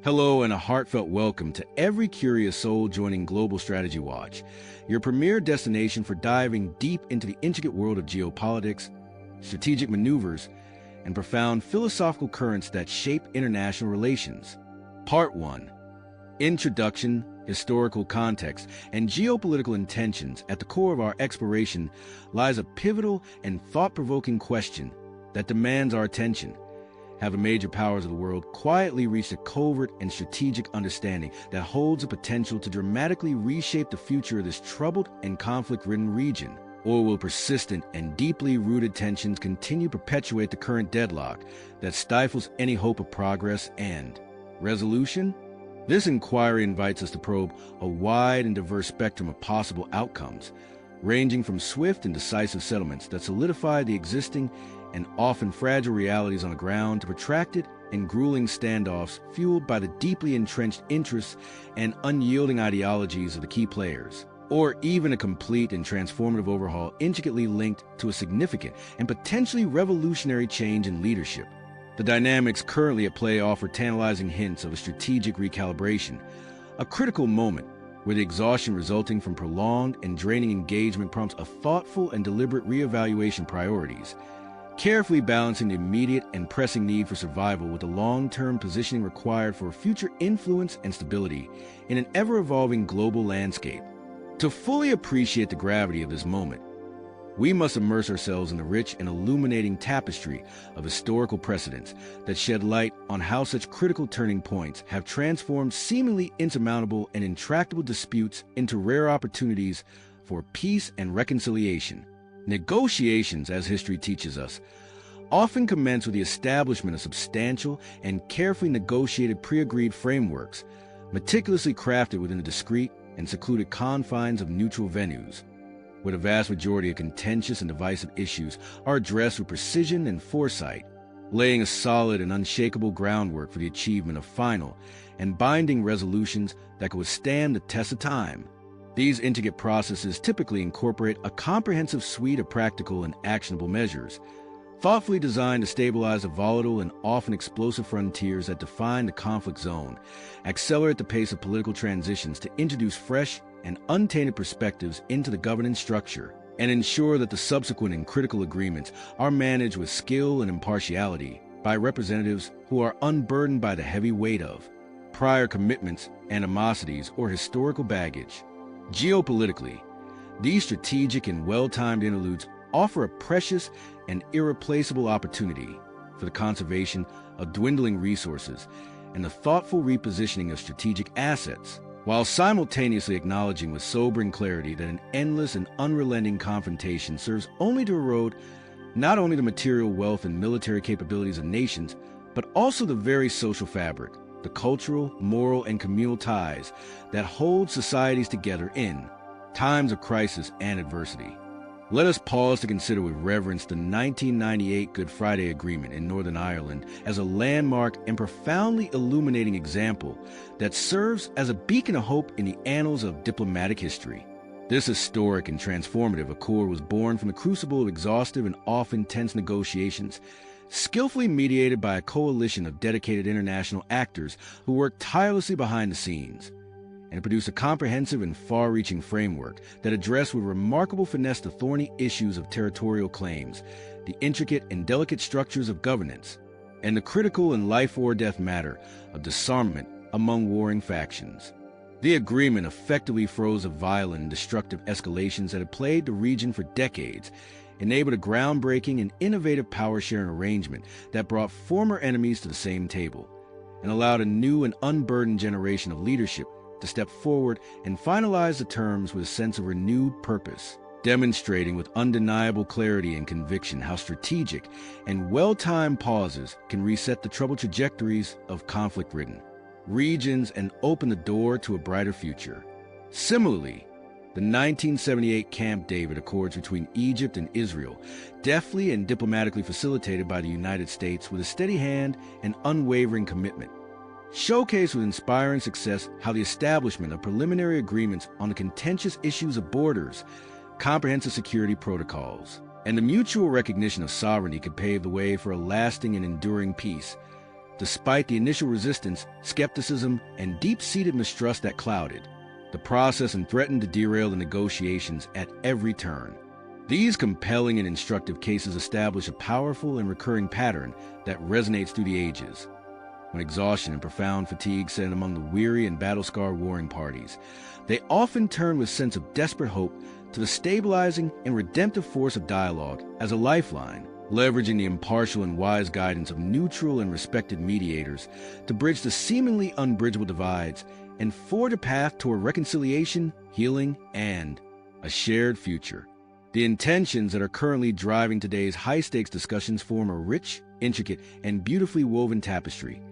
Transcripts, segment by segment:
Hello and a heartfelt welcome to every curious soul joining Global Strategy Watch, your premier destination for diving deep into the intricate world of geopolitics, strategic maneuvers, and profound philosophical currents that shape international relations. Part 1. Introduction, historical context, and geopolitical intentions. At the core of our exploration lies a pivotal and thought-provoking question that demands our attention. Have the major powers of the world quietly reached a covert and strategic understanding that holds the potential to dramatically reshape the future of this troubled and conflict-ridden region? Or will persistent and deeply rooted tensions continue to perpetuate the current deadlock that stifles any hope of progress and resolution? This inquiry invites us to probe a wide and diverse spectrum of possible outcomes, ranging from swift and decisive settlements that solidify the existing and often fragile realities on the ground to protracted and grueling standoffs fueled by the deeply entrenched interests and unyielding ideologies of the key players, or even a complete and transformative overhaul intricately linked to a significant and potentially revolutionary change in leadership. The dynamics currently at play offer tantalizing hints of a strategic recalibration, a critical moment where the exhaustion resulting from prolonged and draining engagement prompts a thoughtful and deliberate reevaluation priorities, carefully balancing the immediate and pressing need for survival with the long-term positioning required for future influence and stability in an ever-evolving global landscape. To fully appreciate the gravity of this moment, we must immerse ourselves in the rich and illuminating tapestry of historical precedents that shed light on how such critical turning points have transformed seemingly insurmountable and intractable disputes into rare opportunities for peace and reconciliation. Negotiations, as history teaches us, often commence with the establishment of substantial and carefully negotiated pre-agreed frameworks, meticulously crafted within the discrete and secluded confines of neutral venues, where the vast majority of contentious and divisive issues are addressed with precision and foresight, laying a solid and unshakable groundwork for the achievement of final and binding resolutions that can withstand the test of time. These intricate processes typically incorporate a comprehensive suite of practical and actionable measures, thoughtfully designed to stabilize the volatile and often explosive frontiers that define the conflict zone, accelerate the pace of political transitions to introduce fresh and untainted perspectives into the governance structure, and ensure that the subsequent and critical agreements are managed with skill and impartiality by representatives who are unburdened by the heavy weight of prior commitments, animosities, or historical baggage. Geopolitically, these strategic and well-timed interludes offer a precious and irreplaceable opportunity for the conservation of dwindling resources and the thoughtful repositioning of strategic assets, while simultaneously acknowledging with sobering clarity that an endless and unrelenting confrontation serves only to erode not only the material wealth and military capabilities of nations, but also the very social fabric, the cultural, moral, and communal ties that hold societies together in times of crisis and adversity. Let us pause to consider with reverence the 1998 Good Friday Agreement in Northern Ireland as a landmark and profoundly illuminating example that serves as a beacon of hope in the annals of diplomatic history. This historic and transformative accord was born from the crucible of exhaustive and often tense negotiations, skillfully mediated by a coalition of dedicated international actors who worked tirelessly behind the scenes, and produced a comprehensive and far-reaching framework that addressed with remarkable finesse the thorny issues of territorial claims, the intricate and delicate structures of governance, and the critical and life-or-death matter of disarmament among warring factions. The agreement effectively froze the violent and destructive escalations that had plagued the region for decades, enabled a groundbreaking and innovative power-sharing arrangement that brought former enemies to the same table, and allowed a new and unburdened generation of leadership to step forward and finalize the terms with a sense of renewed purpose, demonstrating with undeniable clarity and conviction how strategic and well-timed pauses can reset the troubled trajectories of conflict-ridden regions and open the door to a brighter future. Similarly, the 1978 Camp David Accords between Egypt and Israel, deftly and diplomatically facilitated by the United States with a steady hand and unwavering commitment, showcased with inspiring success how the establishment of preliminary agreements on the contentious issues of borders, comprehensive security protocols, and the mutual recognition of sovereignty could pave the way for a lasting and enduring peace, despite the initial resistance, skepticism, and deep-seated mistrust that clouded the process and threatened to derail the negotiations at every turn. These compelling and instructive cases establish a powerful and recurring pattern that resonates through the ages. When exhaustion and profound fatigue set in among the weary and battle-scarred warring parties, they often turn with a sense of desperate hope to the stabilizing and redemptive force of dialogue as a lifeline, leveraging the impartial and wise guidance of neutral and respected mediators to bridge the seemingly unbridgeable divides and forge a path toward reconciliation, healing, and a shared future. The intentions that are currently driving today's high-stakes discussions form a rich, intricate, and beautifully woven tapestry,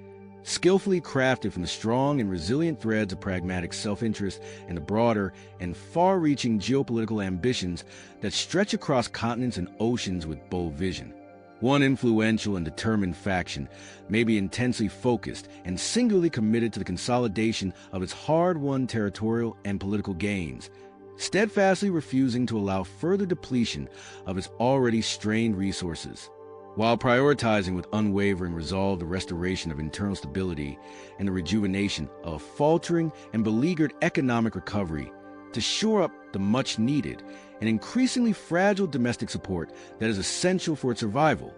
skillfully crafted from the strong and resilient threads of pragmatic self-interest and the broader and far-reaching geopolitical ambitions that stretch across continents and oceans with bold vision. One influential and determined faction may be intensely focused and singularly committed to the consolidation of its hard-won territorial and political gains, steadfastly refusing to allow further depletion of its already strained resources, while prioritizing with unwavering resolve the restoration of internal stability and the rejuvenation of a faltering and beleaguered economic recovery to shore up the much-needed and increasingly fragile domestic support that is essential for its survival.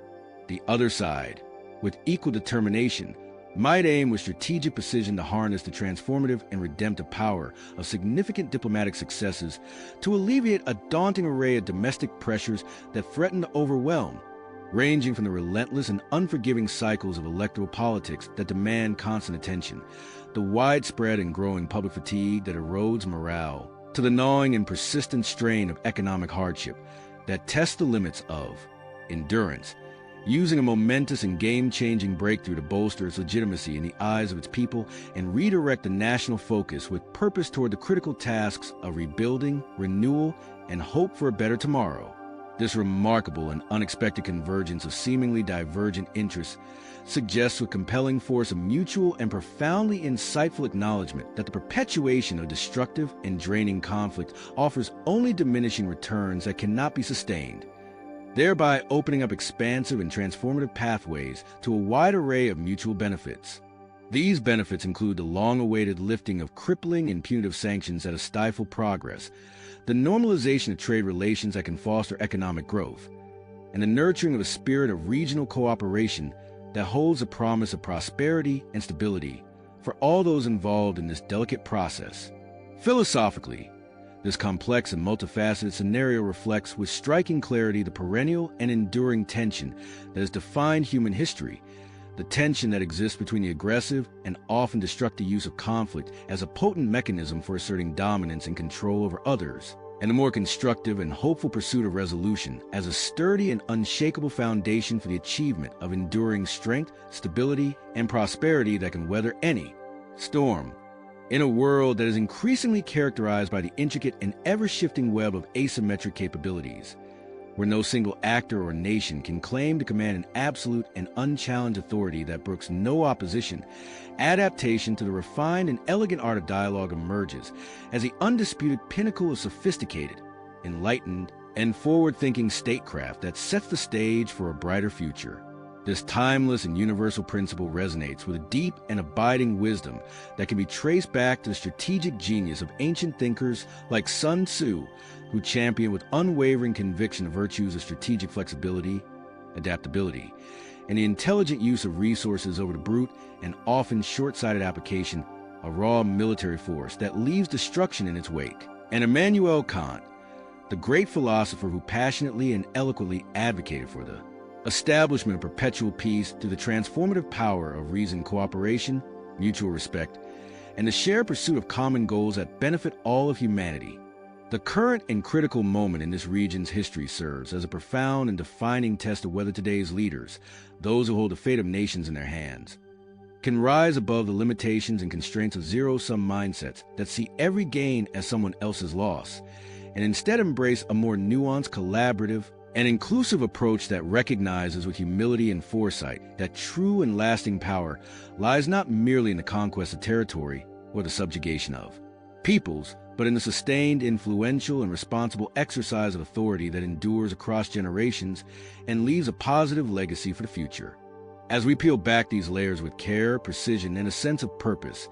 The other side, with equal determination, might aim with strategic precision to harness the transformative and redemptive power of significant diplomatic successes to alleviate a daunting array of domestic pressures that threaten to overwhelm, ranging from the relentless and unforgiving cycles of electoral politics that demand constant attention, the widespread and growing public fatigue that erodes morale, to the gnawing and persistent strain of economic hardship that tests the limits of endurance, using a momentous and game-changing breakthrough to bolster its legitimacy in the eyes of its people and redirect the national focus with purpose toward the critical tasks of rebuilding, renewal, and hope for a better tomorrow. This remarkable and unexpected convergence of seemingly divergent interests suggests with compelling force a mutual and profoundly insightful acknowledgement that the perpetuation of destructive and draining conflict offers only diminishing returns that cannot be sustained, thereby opening up expansive and transformative pathways to a wide array of mutual benefits. These benefits include the long-awaited lifting of crippling and punitive sanctions that have stifled progress, the normalization of trade relations that can foster economic growth, and the nurturing of a spirit of regional cooperation that holds the promise of prosperity and stability for all those involved in this delicate process. Philosophically, this complex and multifaceted scenario reflects with striking clarity the perennial and enduring tension that has defined human history, the tension that exists between the aggressive and often destructive use of conflict as a potent mechanism for asserting dominance and control over others, and the more constructive and hopeful pursuit of resolution as a sturdy and unshakable foundation for the achievement of enduring strength, stability, and prosperity that can weather any storm. In a world that is increasingly characterized by the intricate and ever-shifting web of asymmetric capabilities, where no single actor or nation can claim to command an absolute and unchallenged authority that brooks no opposition, adaptation to the refined and elegant art of dialogue emerges as the undisputed pinnacle of sophisticated, enlightened, and forward-thinking statecraft that sets the stage for a brighter future. This timeless and universal principle resonates with a deep and abiding wisdom that can be traced back to the strategic genius of ancient thinkers like Sun Tzu, who championed with unwavering conviction the virtues of strategic flexibility, adaptability, and the intelligent use of resources over the brute and often short-sighted application of raw military force that leaves destruction in its wake. And Immanuel Kant, the great philosopher who passionately and eloquently advocated for the establishment of perpetual peace through the transformative power of reasoned cooperation, mutual respect, and the shared pursuit of common goals that benefit all of humanity. The current and critical moment in this region's history serves as a profound and defining test of whether today's leaders, those who hold the fate of nations in their hands, can rise above the limitations and constraints of zero-sum mindsets that see every gain as someone else's loss, and instead embrace a more nuanced, collaborative, and inclusive approach that recognizes with humility and foresight that true and lasting power lies not merely in the conquest of territory or the subjugation of peoples, but in the sustained, influential, and responsible exercise of authority that endures across generations and leaves a positive legacy for the future. As we peel back these layers with care, precision, and a sense of purpose,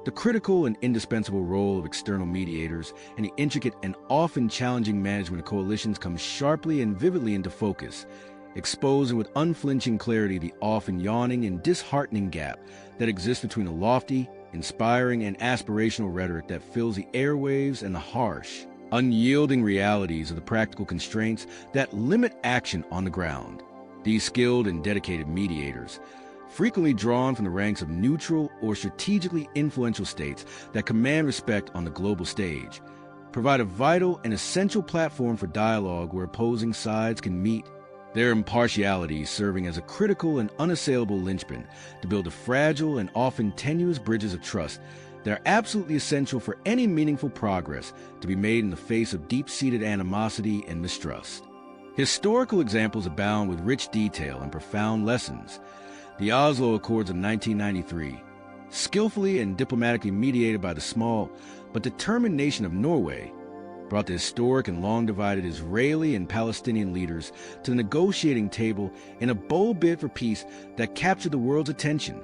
the critical and indispensable role of external mediators and the intricate and often challenging management of coalitions comes sharply and vividly into focus, exposing with unflinching clarity the often yawning and disheartening gap that exists between the lofty, inspiring, and aspirational rhetoric that fills the airwaves and the harsh, unyielding realities of the practical constraints that limit action on the ground. These skilled and dedicated mediators, frequently drawn from the ranks of neutral or strategically influential states that command respect on the global stage, provide a vital and essential platform for dialogue where opposing sides can meet, their impartiality serving as a critical and unassailable linchpin to build the fragile and often tenuous bridges of trust that are absolutely essential for any meaningful progress to be made in the face of deep-seated animosity and mistrust. Historical examples abound with rich detail and profound lessons. The Oslo Accords of 1993, skillfully and diplomatically mediated by the small but determined nation of Norway, brought the historic and long-divided Israeli and Palestinian leaders to the negotiating table in a bold bid for peace that captured the world's attention,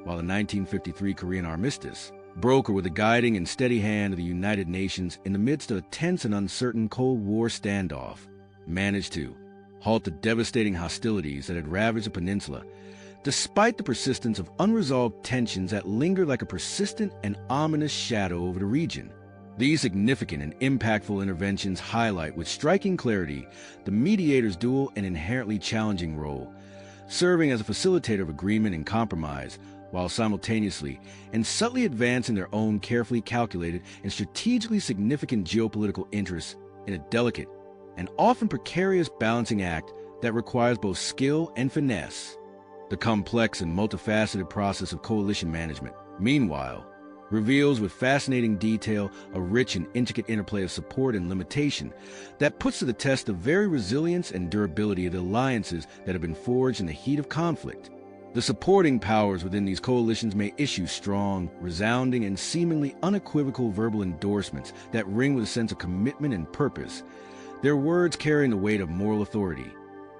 while the 1953 Korean armistice, broker with the guiding and steady hand of the United Nations in the midst of a tense and uncertain Cold War standoff, managed to halt the devastating hostilities that had ravaged the peninsula, despite the persistence of unresolved tensions that lingered like a persistent and ominous shadow over the region. These significant and impactful interventions highlight with striking clarity the mediator's dual and inherently challenging role, serving as a facilitator of agreement and compromise, while simultaneously and subtly advancing their own carefully calculated and strategically significant geopolitical interests in a delicate and often precarious balancing act that requires both skill and finesse. The complex and multifaceted process of coalition management, meanwhile, reveals with fascinating detail a rich and intricate interplay of support and limitation that puts to the test the very resilience and durability of the alliances that have been forged in the heat of conflict. The supporting powers within these coalitions may issue strong, resounding, and seemingly unequivocal verbal endorsements that ring with a sense of commitment and purpose, their words carrying the weight of moral authority,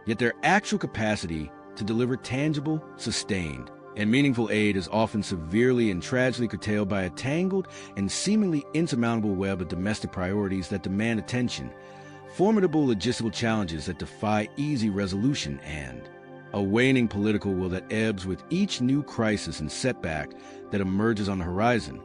yet their actual capacity to deliver tangible, sustained, and meaningful aid is often severely and tragically curtailed by a tangled and seemingly insurmountable web of domestic priorities that demand attention, formidable logistical challenges that defy easy resolution, and a waning political will that ebbs with each new crisis and setback that emerges on the horizon.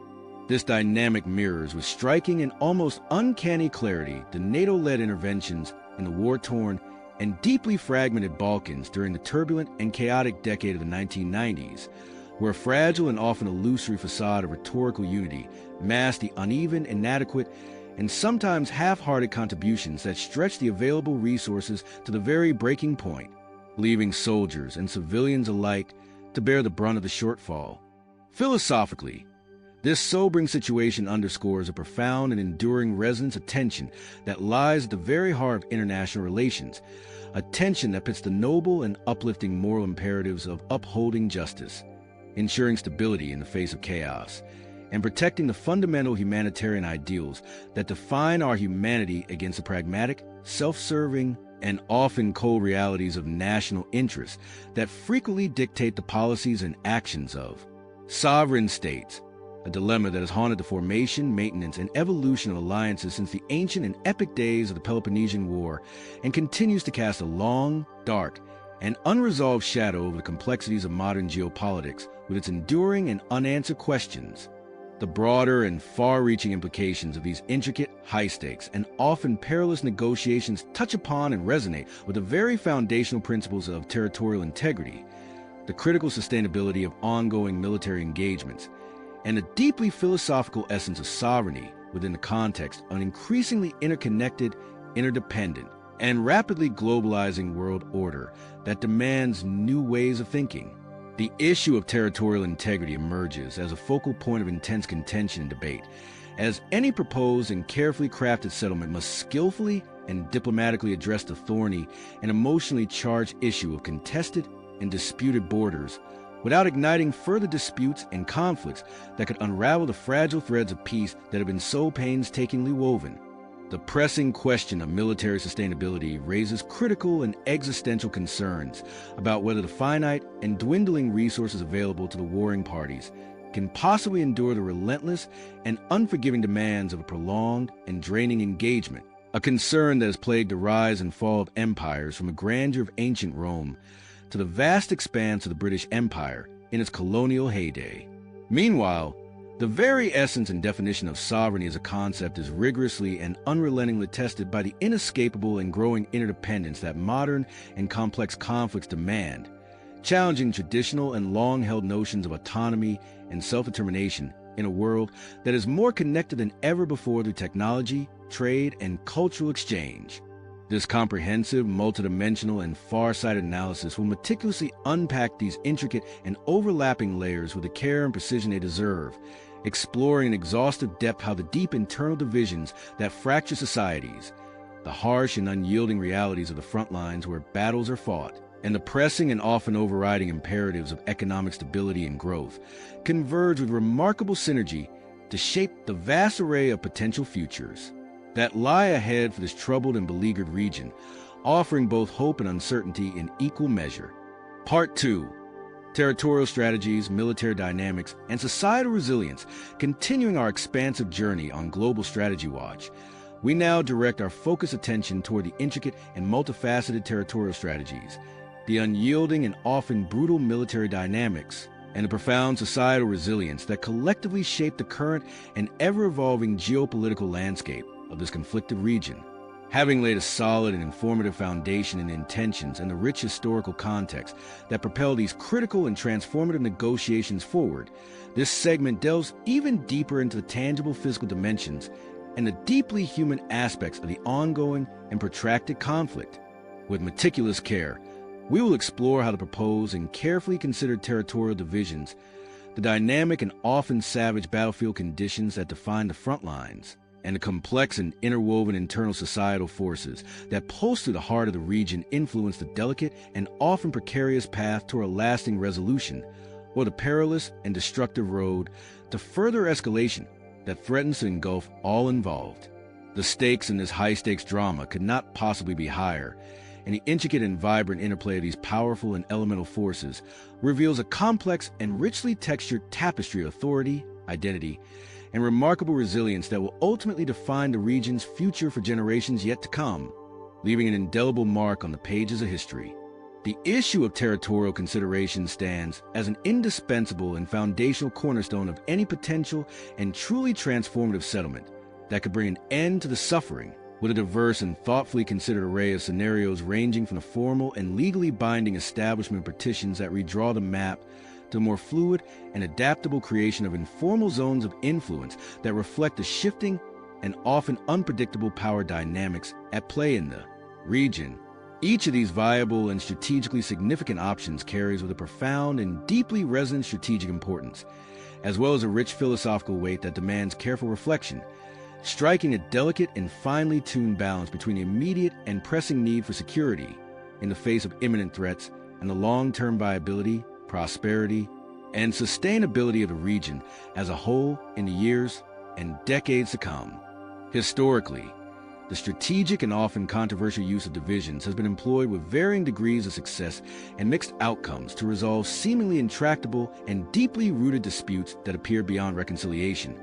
This dynamic mirrors with striking and almost uncanny clarity the NATO-led interventions in the war-torn and deeply fragmented Balkans during the turbulent and chaotic decade of the 1990s, where a fragile and often illusory facade of rhetorical unity masked the uneven, inadequate, and sometimes half-hearted contributions that stretched the available resources to the very breaking point, leaving soldiers and civilians alike to bear the brunt of the shortfall. Philosophically, this sobering situation underscores a profound and enduring resonance of tension that lies at the very heart of international relations, a tension that pits the noble and uplifting moral imperatives of upholding justice, ensuring stability in the face of chaos, and protecting the fundamental humanitarian ideals that define our humanity against the pragmatic, self-serving, and often cold realities of national interests that frequently dictate the policies and actions of sovereign states, a dilemma that has haunted the formation, maintenance, and evolution of alliances since the ancient and epic days of the Peloponnesian War, and continues to cast a long, dark, and unresolved shadow over the complexities of modern geopolitics with its enduring and unanswered questions. The broader and far-reaching implications of these intricate, high-stakes, and often perilous negotiations touch upon and resonate with the very foundational principles of territorial integrity, the critical sustainability of ongoing military engagements, and the deeply philosophical essence of sovereignty within the context of an increasingly interconnected, interdependent, and rapidly globalizing world order that demands new ways of thinking. The issue of territorial integrity emerges as a focal point of intense contention and debate, as any proposed and carefully crafted settlement must skillfully and diplomatically address the thorny and emotionally charged issue of contested and disputed borders, without igniting further disputes and conflicts that could unravel the fragile threads of peace that have been so painstakingly woven. The pressing question of military sustainability raises critical and existential concerns about whether the finite and dwindling resources available to the warring parties can possibly endure the relentless and unforgiving demands of a prolonged and draining engagement, a concern that has plagued the rise and fall of empires from the grandeur of ancient Rome to the vast expanse of the British Empire in its colonial heyday. Meanwhile, the very essence and definition of sovereignty as a concept is rigorously and unrelentingly tested by the inescapable and growing interdependence that modern and complex conflicts demand, challenging traditional and long-held notions of autonomy and self-determination in a world that is more connected than ever before through technology, trade, and cultural exchange. This comprehensive, multidimensional, and far-sighted analysis will meticulously unpack these intricate and overlapping layers with the care and precision they deserve, exploring in exhaustive depth how the deep internal divisions that fracture societies, the harsh and unyielding realities of the front lines where battles are fought, and the pressing and often overriding imperatives of economic stability and growth converge with remarkable synergy to shape the vast array of potential futures that lie ahead for this troubled and beleaguered region, offering both hope and uncertainty in equal measure. Part 2. Territorial strategies, military dynamics, and societal resilience. Continuing our expansive journey on Global Strategy Watch, we now direct our focused attention toward the intricate and multifaceted territorial strategies, the unyielding and often brutal military dynamics, and the profound societal resilience that collectively shape the current and ever-evolving geopolitical landscape of this conflicted region. Having laid a solid and informative foundation in the intentions and the rich historical context that propel these critical and transformative negotiations forward, this segment delves even deeper into the tangible physical dimensions and the deeply human aspects of the ongoing and protracted conflict. With meticulous care, we will explore how the proposed and carefully considered territorial divisions, the dynamic and often savage battlefield conditions that define the front lines, and the complex and interwoven internal societal forces that pulse through the heart of the region influence the delicate and often precarious path toward a lasting resolution, or the perilous and destructive road to further escalation that threatens to engulf all involved. The stakes in this high-stakes drama could not possibly be higher, and the intricate and vibrant interplay of these powerful and elemental forces reveals a complex and richly textured tapestry of authority, identity, and remarkable resilience that will ultimately define the region's future for generations yet to come, leaving an indelible mark on the pages of history. The issue of territorial consideration stands as an indispensable and foundational cornerstone of any potential and truly transformative settlement that could bring an end to the suffering, with a diverse and thoughtfully considered array of scenarios ranging from the formal and legally binding establishment petitions that redraw the map to a more fluid and adaptable creation of informal zones of influence that reflect the shifting and often unpredictable power dynamics at play in the region. Each of these viable and strategically significant options carries with a profound and deeply resonant strategic importance, as well as a rich philosophical weight that demands careful reflection, striking a delicate and finely tuned balance between the immediate and pressing need for security in the face of imminent threats and the long-term viability, prosperity, and sustainability of the region as a whole in the years and decades to come. Historically, the strategic and often controversial use of divisions has been employed with varying degrees of success and mixed outcomes to resolve seemingly intractable and deeply rooted disputes that appear beyond reconciliation,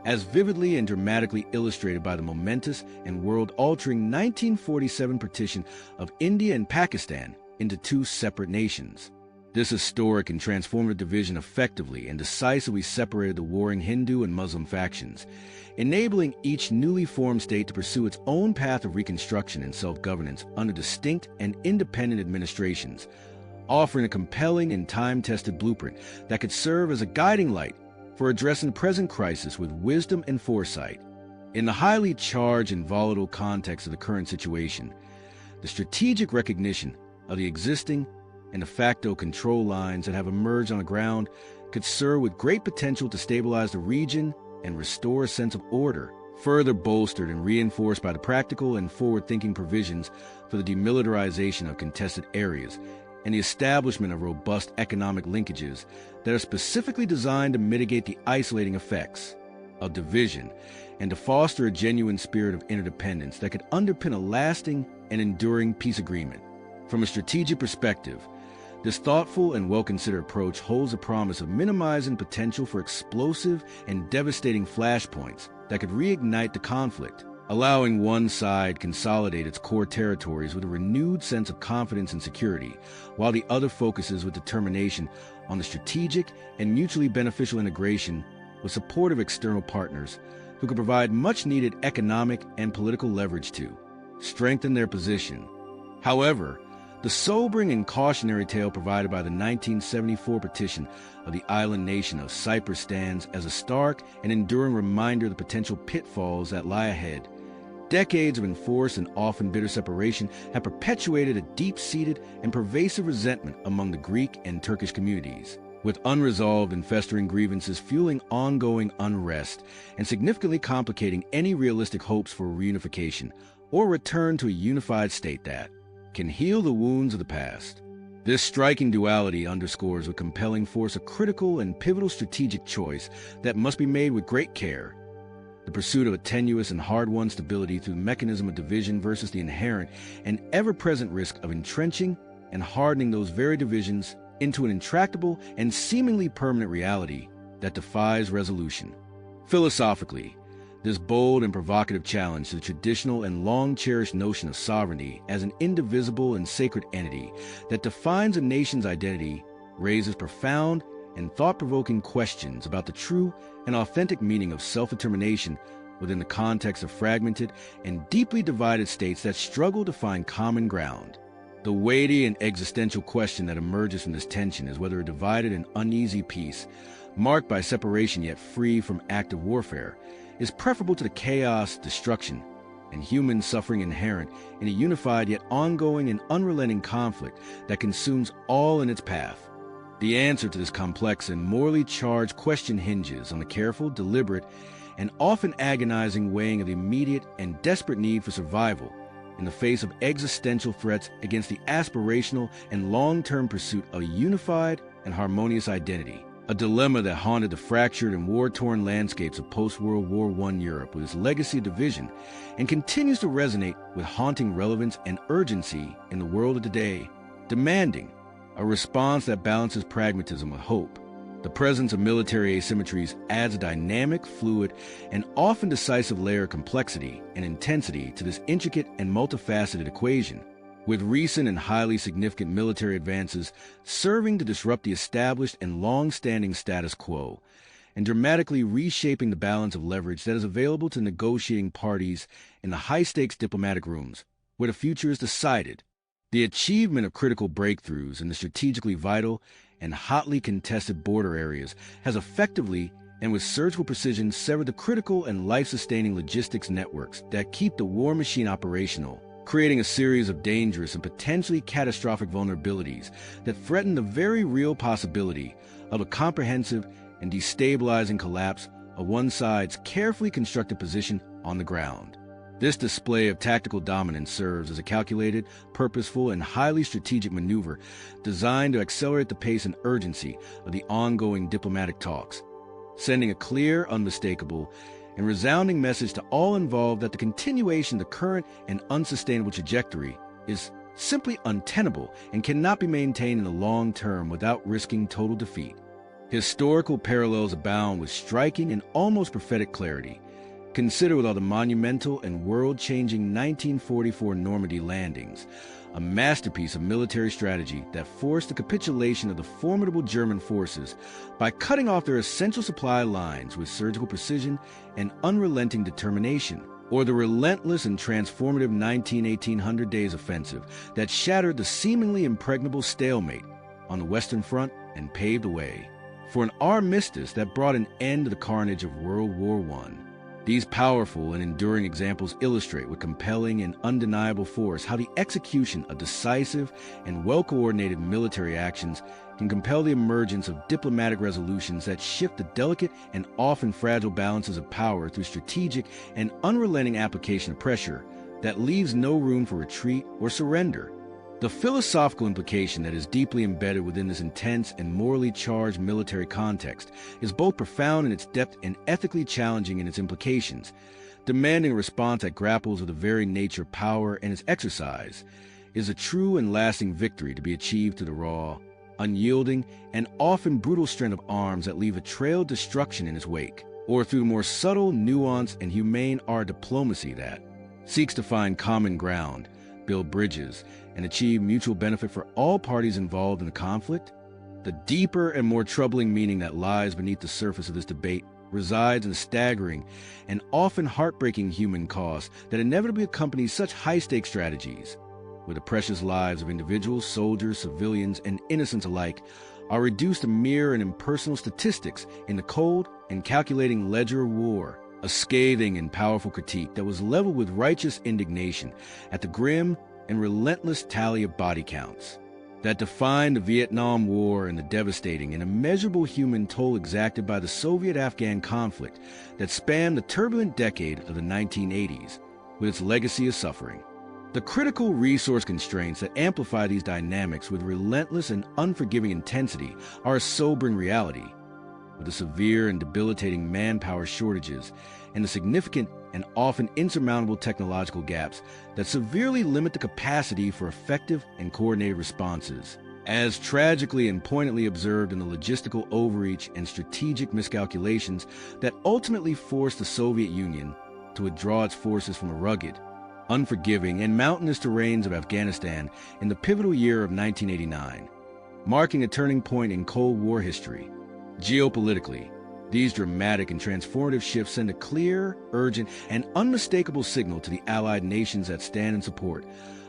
as vividly and dramatically illustrated by the momentous and world-altering 1947 partition of India and Pakistan into two separate nations. This historic and transformative division effectively and decisively separated the warring Hindu and Muslim factions, enabling each newly formed state to pursue its own path of reconstruction and self-governance under distinct and independent administrations, offering a compelling and time-tested blueprint that could serve as a guiding light for addressing the present crisis with wisdom and foresight. In the highly charged and volatile context of the current situation, the strategic recognition of the existing and de facto control lines that have emerged on the ground could serve with great potential to stabilize the region and restore a sense of order, further bolstered and reinforced by the practical and forward-thinking provisions for the demilitarization of contested areas and the establishment of robust economic linkages that are specifically designed to mitigate the isolating effects of division and to foster a genuine spirit of interdependence that could underpin a lasting and enduring peace agreement. From a strategic perspective, this thoughtful and well-considered approach holds the promise of minimizing potential for explosive and devastating flashpoints that could reignite the conflict, allowing one side consolidate its core territories with a renewed sense of confidence and security, while the other focuses with determination on the strategic and mutually beneficial integration with supportive external partners who could provide much-needed economic and political leverage to strengthen their position. However, the sobering and cautionary tale provided by the 1974 partition of the island nation of Cyprus stands as a stark and enduring reminder of the potential pitfalls that lie ahead. Decades of enforced and often bitter separation have perpetuated a deep-seated and pervasive resentment among the Greek and Turkish communities, with unresolved and festering grievances fueling ongoing unrest and significantly complicating any realistic hopes for reunification or return to a unified state that can heal the wounds of the past. This striking duality underscores with compelling force a critical and pivotal strategic choice that must be made with great care. The pursuit of a tenuous and hard-won stability through the mechanism of division versus the inherent and ever-present risk of entrenching and hardening those very divisions into an intractable and seemingly permanent reality that defies resolution. Philosophically, this bold and provocative challenge to the traditional and long-cherished notion of sovereignty as an indivisible and sacred entity that defines a nation's identity raises profound and thought-provoking questions about the true and authentic meaning of self-determination within the context of fragmented and deeply divided states that struggle to find common ground. The weighty and existential question that emerges from this tension is whether a divided and uneasy peace, marked by separation yet free from active warfare, is preferable to the chaos, destruction, and human suffering inherent in a unified yet ongoing and unrelenting conflict that consumes all in its path. The answer to this complex and morally charged question hinges on the careful, deliberate, and often agonizing weighing of the immediate and desperate need for survival in the face of existential threats against the aspirational and long-term pursuit of a unified and harmonious identity, a dilemma that haunted the fractured and war-torn landscapes of post-World War I Europe with its legacy of division and continues to resonate with haunting relevance and urgency in the world of today, demanding a response that balances pragmatism with hope. The presence of military asymmetries adds a dynamic, fluid, and often decisive layer of complexity and intensity to this intricate and multifaceted equation, with recent and highly significant military advances serving to disrupt the established and long-standing status quo and dramatically reshaping the balance of leverage that is available to negotiating parties in the high-stakes diplomatic rooms, where the future is decided. The achievement of critical breakthroughs in the strategically vital and hotly contested border areas has effectively and with surgical precision severed the critical and life-sustaining logistics networks that keep the war machine operational, creating a series of dangerous and potentially catastrophic vulnerabilities that threaten the very real possibility of a comprehensive and destabilizing collapse of one side's carefully constructed position on the ground. This display of tactical dominance serves as a calculated, purposeful, and highly strategic maneuver designed to accelerate the pace and urgency of the ongoing diplomatic talks, sending a clear, unmistakable, and resounding message to all involved that the continuation of the current and unsustainable trajectory is simply untenable and cannot be maintained in the long term without risking total defeat. Historical parallels abound with striking and almost prophetic clarity. Consider with all the monumental and world-changing 1944 Normandy landings, a masterpiece of military strategy that forced the capitulation of the formidable German forces by cutting off their essential supply lines with surgical precision and unrelenting determination, or the relentless and transformative 1800 Days Offensive that shattered the seemingly impregnable stalemate on the Western Front and paved the way for an armistice that brought an end to the carnage of World War I. These powerful and enduring examples illustrate with compelling and undeniable force how the execution of decisive and well-coordinated military actions can compel the emergence of diplomatic resolutions that shift the delicate and often fragile balances of power through strategic and unrelenting application of pressure that leaves no room for retreat or surrender. The philosophical implication that is deeply embedded within this intense and morally charged military context is both profound in its depth and ethically challenging in its implications, demanding a response that grapples with the very nature of power and its exercise. Is a true and lasting victory to be achieved through the raw, unyielding, and often brutal strength of arms that leave a trail of destruction in its wake, or through the more subtle, nuanced, and humane art diplomacy that seeks to find common ground, build bridges, and achieve mutual benefit for all parties involved in the conflict? The deeper and more troubling meaning that lies beneath the surface of this debate resides in the staggering and often heartbreaking human cost that inevitably accompanies such high-stakes strategies, where the precious lives of individuals, soldiers, civilians, and innocents alike are reduced to mere and impersonal statistics in the cold and calculating ledger of war, a scathing and powerful critique that was leveled with righteous indignation at the grim and relentless tally of body counts that defined the Vietnam War and the devastating and immeasurable human toll exacted by the Soviet-Afghan conflict that spanned the turbulent decade of the 1980s with its legacy of suffering. The critical resource constraints that amplify these dynamics with relentless and unforgiving intensity are a sobering reality, with the severe and debilitating manpower shortages and the significant and often insurmountable technological gaps that severely limit the capacity for effective and coordinated responses, as tragically and poignantly observed in the logistical overreach and strategic miscalculations that ultimately forced the Soviet Union to withdraw its forces from the rugged, unforgiving, and mountainous terrains of Afghanistan in the pivotal year of 1989, marking a turning point in Cold War history. Geopolitically, these dramatic and transformative shifts send a clear, urgent, and unmistakable signal to the allied nations that stand in support,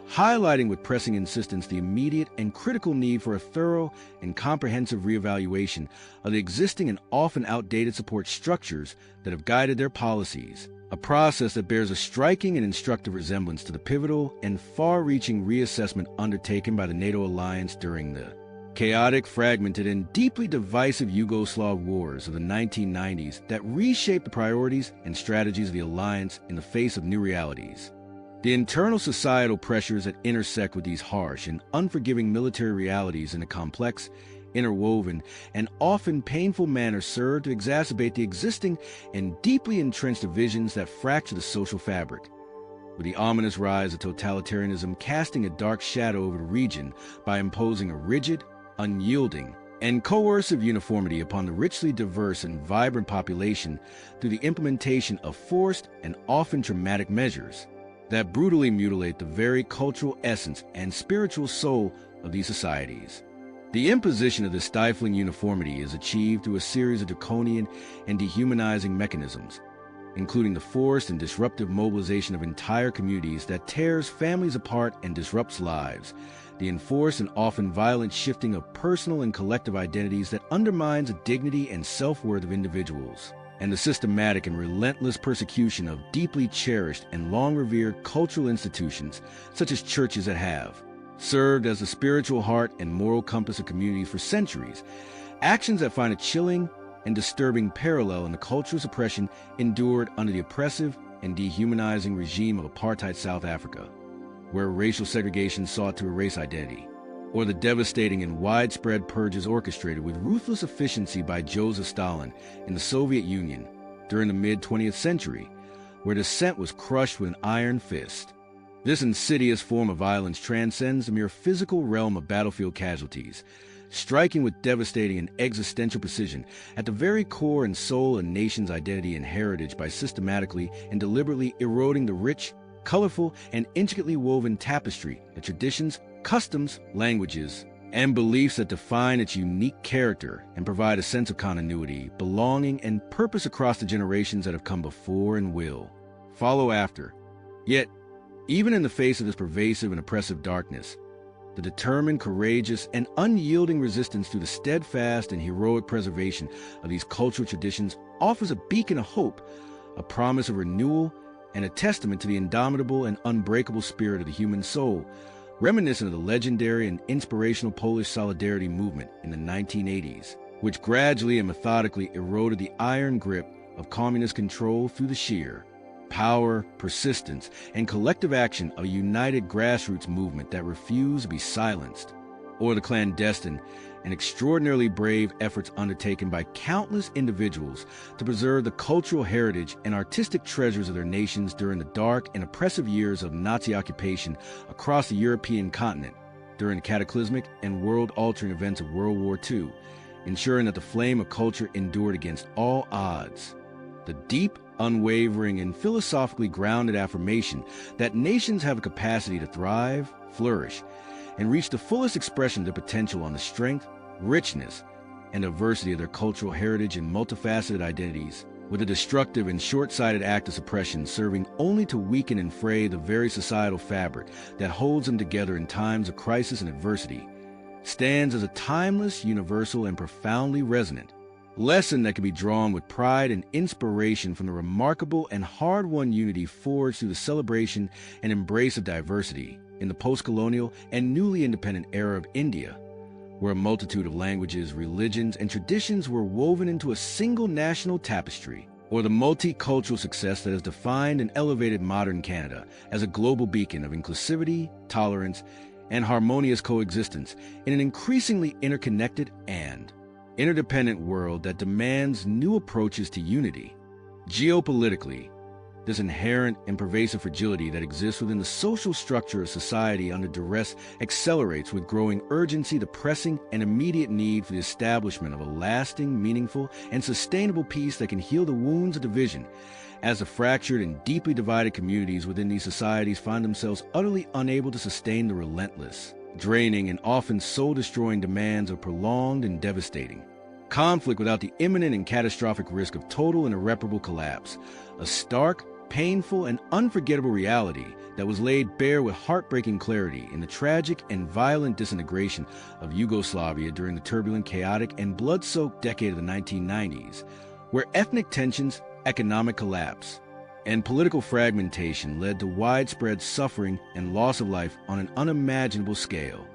highlighting with pressing insistence the immediate and critical need for a thorough and comprehensive reevaluation of the existing and often outdated support structures that have guided their policies, a process that bears a striking and instructive resemblance to the pivotal and far-reaching reassessment undertaken by the NATO alliance during the chaotic, fragmented, and deeply divisive Yugoslav wars of the 1990s that reshaped the priorities and strategies of the alliance in the face of new realities. The internal societal pressures that intersect with these harsh and unforgiving military realities in a complex, interwoven, and often painful manner serve to exacerbate the existing and deeply entrenched divisions that fracture the social fabric, with the ominous rise of totalitarianism casting a dark shadow over the region by imposing a rigid, unyielding, and coercive uniformity upon the richly diverse and vibrant population through the implementation of forced and often traumatic measures that brutally mutilate the very cultural essence and spiritual soul of these societies. The imposition of this stifling uniformity is achieved through a series of draconian and dehumanizing mechanisms, including the forced and disruptive mobilization of entire communities that tears families apart and disrupts lives, the enforced and often violent shifting of personal and collective identities that undermines the dignity and self-worth of individuals, and the systematic and relentless persecution of deeply cherished and long-revered cultural institutions, such as churches that have served as the spiritual heart and moral compass of communities for centuries, actions that find a chilling and disturbing parallel in the cultural suppression endured under the oppressive and dehumanizing regime of apartheid South Africa, where racial segregation sought to erase identity, or the devastating and widespread purges orchestrated with ruthless efficiency by Joseph Stalin in the Soviet Union during the mid-20th century, where dissent was crushed with an iron fist. This insidious form of violence transcends the mere physical realm of battlefield casualties, striking with devastating and existential precision at the very core and soul of a nation's identity and heritage by systematically and deliberately eroding the rich, colorful, and intricately woven tapestry of traditions, customs, languages, and beliefs that define its unique character and provide a sense of continuity, belonging, and purpose across the generations that have come before and will follow after. Yet, even in the face of this pervasive and oppressive darkness, the determined, courageous, and unyielding resistance to the steadfast and heroic preservation of these cultural traditions offers a beacon of hope, a promise of renewal, and a testament to the indomitable and unbreakable spirit of the human soul, reminiscent of the legendary and inspirational Polish Solidarity movement in the 1980s, which gradually and methodically eroded the iron grip of communist control through the sheer power, persistence, and collective action of a united grassroots movement that refused to be silenced, or the clandestine and extraordinarily brave efforts undertaken by countless individuals to preserve the cultural heritage and artistic treasures of their nations during the dark and oppressive years of Nazi occupation across the European continent, during the cataclysmic and world-altering events of World War II, ensuring that the flame of culture endured against all odds. The deep, unwavering, and philosophically grounded affirmation that nations have a capacity to thrive, flourish, and reach the fullest expression of their potential on the strength, richness, and diversity of their cultural heritage and multifaceted identities, with a destructive and short-sighted act of suppression serving only to weaken and fray the very societal fabric that holds them together in times of crisis and adversity, stands as a timeless, universal, and profoundly resonant lesson that can be drawn with pride and inspiration from the remarkable and hard-won unity forged through the celebration and embrace of diversity in the post-colonial and newly independent era of India, where a multitude of languages, religions, and traditions were woven into a single national tapestry, or the multicultural success that has defined and elevated modern Canada as a global beacon of inclusivity, tolerance, and harmonious coexistence in an increasingly interconnected and interdependent world that demands new approaches to unity. Geopolitically, this inherent and pervasive fragility that exists within the social structure of society under duress accelerates with growing urgency the pressing and immediate need for the establishment of a lasting, meaningful, and sustainable peace that can heal the wounds of division, as the fractured and deeply divided communities within these societies find themselves utterly unable to sustain the relentless, draining, and often soul-destroying demands of prolonged and devastating conflict without the imminent and catastrophic risk of total and irreparable collapse, a stark, painful, and unforgettable reality that was laid bare with heartbreaking clarity in the tragic and violent disintegration of Yugoslavia during the turbulent, chaotic, and blood-soaked decade of the 1990s, where ethnic tensions, economic collapse, and political fragmentation led to widespread suffering and loss of life on an unimaginable scale.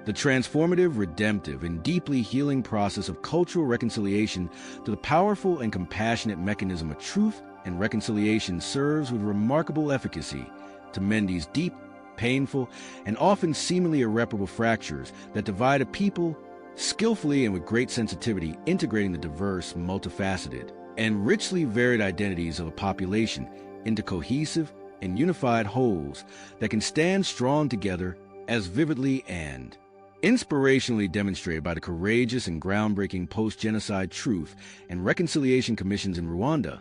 The transformative, redemptive, and deeply healing process of cultural reconciliation through the powerful and compassionate mechanism of truth and reconciliation serves with remarkable efficacy to mend these deep, painful, and often seemingly irreparable fractures that divide a people, skillfully and with great sensitivity integrating the diverse, multifaceted, and richly varied identities of a population into cohesive and unified wholes that can stand strong together as vividly and inspirationally demonstrated by the courageous and groundbreaking post-genocide truth and reconciliation commissions in Rwanda,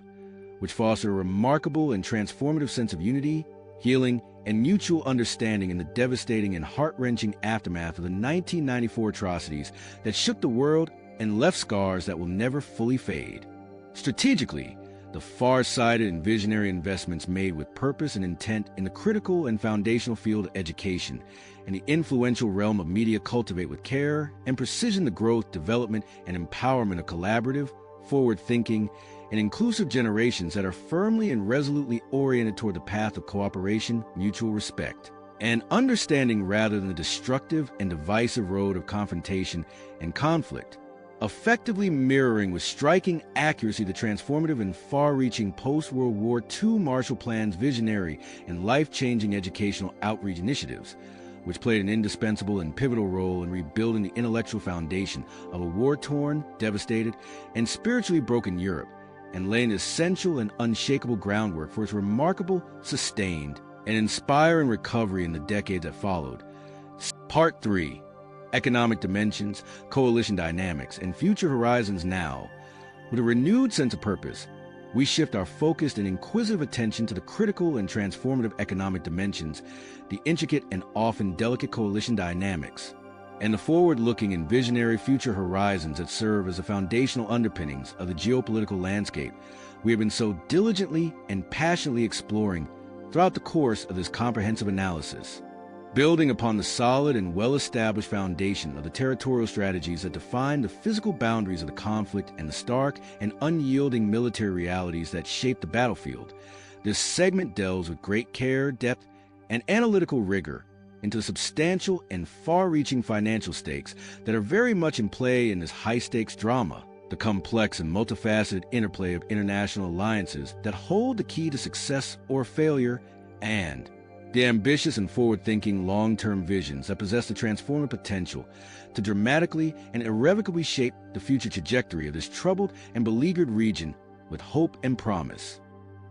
which foster a remarkable and transformative sense of unity, healing, and mutual understanding in the devastating and heart-wrenching aftermath of the 1994 atrocities that shook the world and left scars that will never fully fade. Strategically, the far-sighted and visionary investments made with purpose and intent in the critical and foundational field of education and the influential realm of media cultivate with care and precision the growth, development, and empowerment of collaborative, forward-thinking, and inclusive generations that are firmly and resolutely oriented toward the path of cooperation, mutual respect, and understanding rather than the destructive and divisive road of confrontation and conflict, effectively mirroring with striking accuracy the transformative and far-reaching post-World War II Marshall Plan's visionary and life-changing educational outreach initiatives, which played an indispensable and pivotal role in rebuilding the intellectual foundation of a war-torn, devastated, and spiritually broken Europe, and laying essential and unshakable groundwork for its remarkable, sustained, and inspiring recovery in the decades that followed. Part 3. Economic Dimensions, Coalition Dynamics, and Future Horizons. Now, with a renewed sense of purpose, we shift our focused and inquisitive attention to the critical and transformative economic dimensions, the intricate and often delicate coalition dynamics, and the forward-looking and visionary future horizons that serve as the foundational underpinnings of the geopolitical landscape we have been so diligently and passionately exploring throughout the course of this comprehensive analysis. Building upon the solid and well-established foundation of the territorial strategies that define the physical boundaries of the conflict and the stark and unyielding military realities that shape the battlefield, this segment delves with great care, depth, and analytical rigor into the substantial and far-reaching financial stakes that are very much in play in this high-stakes drama. the complex and multifaceted interplay of international alliances that hold the key to success or failure, and the ambitious and forward-thinking long-term visions that possess the transformative potential to dramatically and irrevocably shape the future trajectory of this troubled and beleaguered region with hope and promise.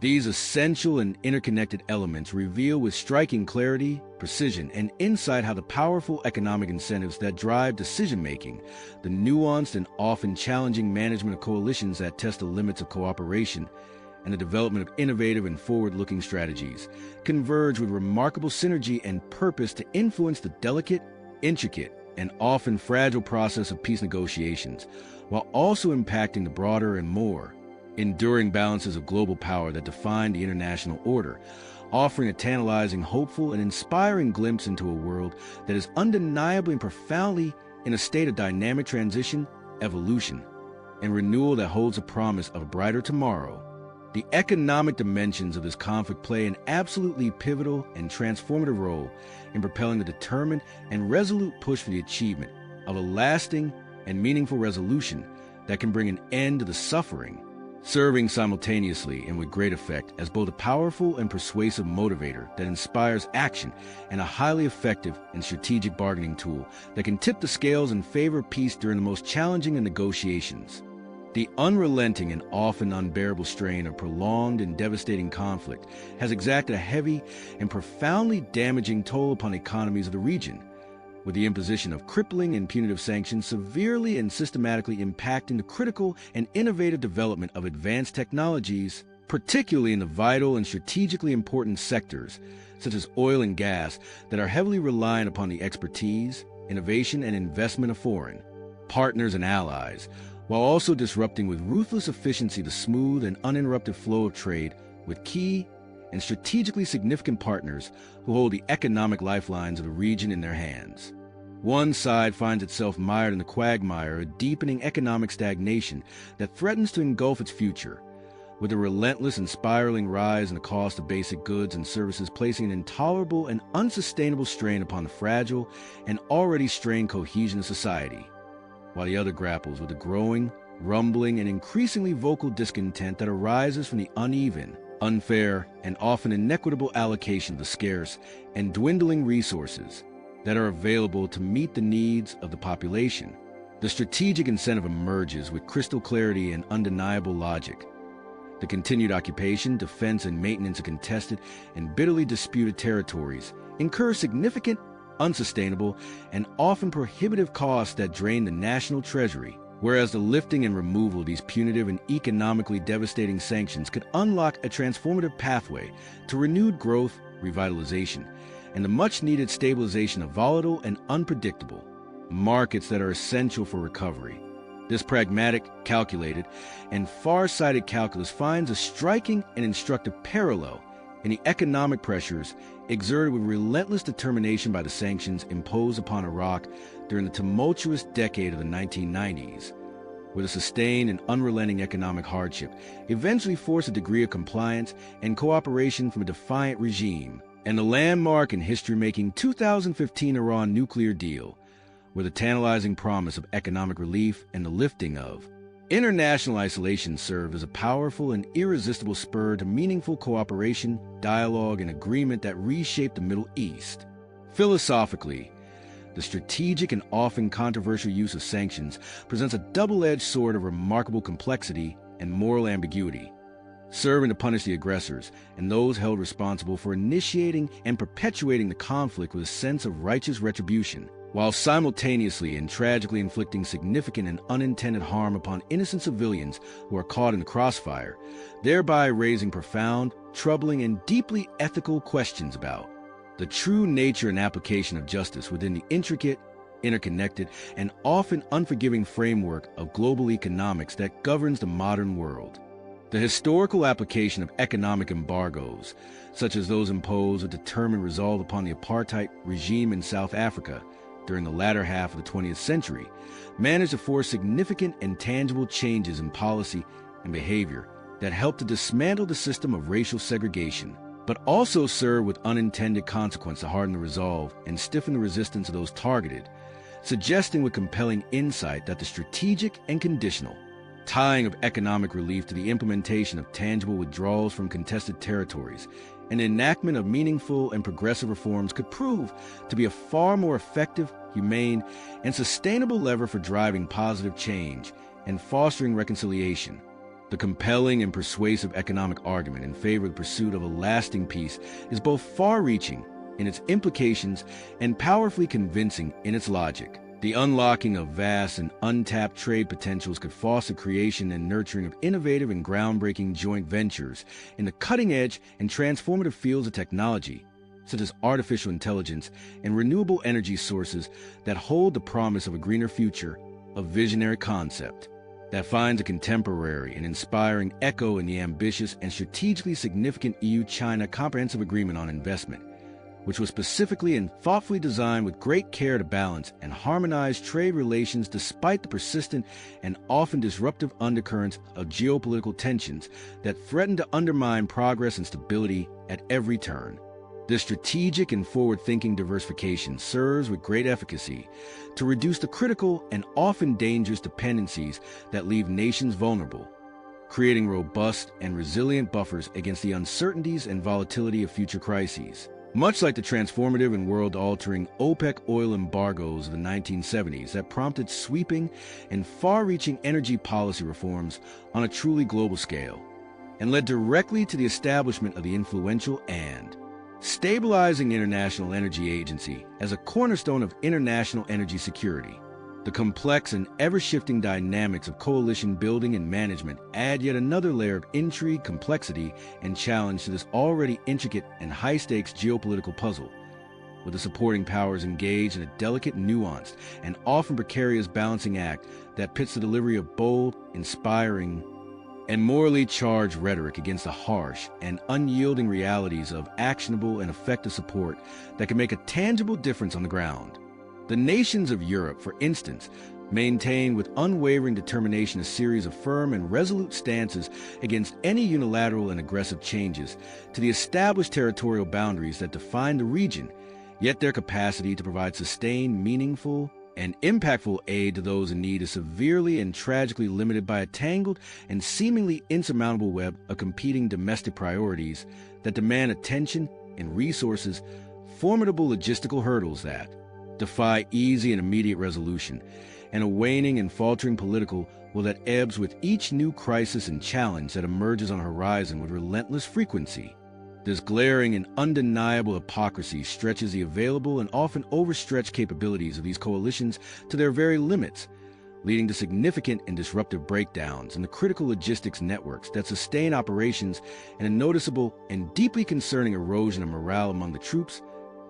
These essential and interconnected elements reveal with striking clarity, precision, and insight how the powerful economic incentives that drive decision-making, the nuanced and often challenging management of coalitions that test the limits of cooperation, and the development of innovative and forward-looking strategies converge with remarkable synergy and purpose to influence the delicate, intricate, and often fragile process of peace negotiations, while also impacting the broader and more enduring balances of global power that define the international order, offering a tantalizing, hopeful, and inspiring glimpse into a world that is undeniably and profoundly in a state of dynamic transition, evolution, and renewal that holds a promise of a brighter tomorrow. The economic dimensions of this conflict play an absolutely pivotal and transformative role in propelling the determined and resolute push for the achievement of a lasting and meaningful resolution that can bring an end to the suffering, serving simultaneously and with great effect as both a powerful and persuasive motivator that inspires action and a highly effective and strategic bargaining tool that can tip the scales in favor of peace during the most challenging of negotiations. The unrelenting and often unbearable strain of prolonged and devastating conflict has exacted a heavy and profoundly damaging toll upon the economies of the region, with the imposition of crippling and punitive sanctions severely and systematically impacting the critical and innovative development of advanced technologies, particularly in the vital and strategically important sectors, such as oil and gas, that are heavily reliant upon the expertise, innovation, and investment of foreign partners and allies, while also disrupting with ruthless efficiency the smooth and uninterrupted flow of trade with key and strategically significant partners who hold the economic lifelines of the region in their hands. One side finds itself mired in the quagmire of deepening economic stagnation that threatens to engulf its future, with a relentless and spiraling rise in the cost of basic goods and services placing an intolerable and unsustainable strain upon the fragile and already strained cohesion of society, while the other grapples with the growing, rumbling, and increasingly vocal discontent that arises from the uneven, unfair, and often inequitable allocation of the scarce and dwindling resources that are available to meet the needs of the population. The strategic incentive emerges with crystal clarity and undeniable logic. The continued occupation, defense, and maintenance of contested and bitterly disputed territories incur significant, unsustainable, and often prohibitive costs that drain the national treasury, whereas the lifting and removal of these punitive and economically devastating sanctions could unlock a transformative pathway to renewed growth, revitalization, and the much-needed stabilization of volatile and unpredictable markets that are essential for recovery. This pragmatic, calculated, and far-sighted calculus finds a striking and instructive parallel in the economic pressures exerted with relentless determination by the sanctions imposed upon Iraq during the tumultuous decade of the 1990s, where the sustained and unrelenting economic hardship eventually forced a degree of compliance and cooperation from a defiant regime, and the landmark and history-making 2015 Iran nuclear deal, where the tantalizing promise of economic relief and the lifting of international isolation served as a powerful and irresistible spur to meaningful cooperation, dialogue, and agreement that reshaped the Middle East. Philosophically, the strategic and often controversial use of sanctions presents a double-edged sword of remarkable complexity and moral ambiguity, serving to punish the aggressors and those held responsible for initiating and perpetuating the conflict with a sense of righteous retribution, while simultaneously and tragically inflicting significant and unintended harm upon innocent civilians who are caught in the crossfire, thereby raising profound, troubling, and deeply ethical questions about the true nature and application of justice within the intricate, interconnected, and often unforgiving framework of global economics that governs the modern world. The historical application of economic embargoes, such as those imposed with determined resolve upon the apartheid regime in South Africa during the latter half of the 20th century, managed to force significant and tangible changes in policy and behavior that helped to dismantle the system of racial segregation, but also served with unintended consequence to harden the resolve and stiffen the resistance of those targeted, suggesting with compelling insight that the strategic and conditional, tying of economic relief to the implementation of tangible withdrawals from contested territories, and enactment of meaningful and progressive reforms could prove to be a far more effective, humane, and sustainable lever for driving positive change and fostering reconciliation. The compelling and persuasive economic argument in favor of the pursuit of a lasting peace is both far-reaching in its implications and powerfully convincing in its logic. The unlocking of vast and untapped trade potentials could foster creation and nurturing of innovative and groundbreaking joint ventures in the cutting-edge and transformative fields of technology, such as artificial intelligence and renewable energy sources that hold the promise of a greener future, a visionary concept that finds a contemporary and inspiring echo in the ambitious and strategically significant EU-China Comprehensive Agreement on Investment, which was specifically and thoughtfully designed with great care to balance and harmonize trade relations despite the persistent and often disruptive undercurrents of geopolitical tensions that threaten to undermine progress and stability at every turn. This strategic and forward-thinking diversification serves with great efficacy to reduce the critical and often dangerous dependencies that leave nations vulnerable, creating robust and resilient buffers against the uncertainties and volatility of future crises. Much like the transformative and world-altering OPEC oil embargoes of the 1970s that prompted sweeping and far-reaching energy policy reforms on a truly global scale, and led directly to the establishment of the influential and stabilizing International Energy Agency as a cornerstone of international energy security. The complex and ever-shifting dynamics of coalition building and management add yet another layer of intrigue, complexity, and challenge to this already intricate and high-stakes geopolitical puzzle, with the supporting powers engaged in a delicate, nuanced, and often precarious balancing act that pits the delivery of bold, inspiring, and morally charged rhetoric against the harsh and unyielding realities of actionable and effective support that can make a tangible difference on the ground. The nations of Europe, for instance, maintain with unwavering determination a series of firm and resolute stances against any unilateral and aggressive changes to the established territorial boundaries that define the region, yet their capacity to provide sustained, meaningful, and impactful aid to those in need is severely and tragically limited by a tangled and seemingly insurmountable web of competing domestic priorities that demand attention and resources, formidable logistical hurdles that defy easy and immediate resolution, and a waning and faltering political will that ebbs with each new crisis and challenge that emerges on the horizon with relentless frequency. This glaring and undeniable hypocrisy stretches the available and often overstretched capabilities of these coalitions to their very limits, leading to significant and disruptive breakdowns in the critical logistics networks that sustain operations and a noticeable and deeply concerning erosion of morale among the troops,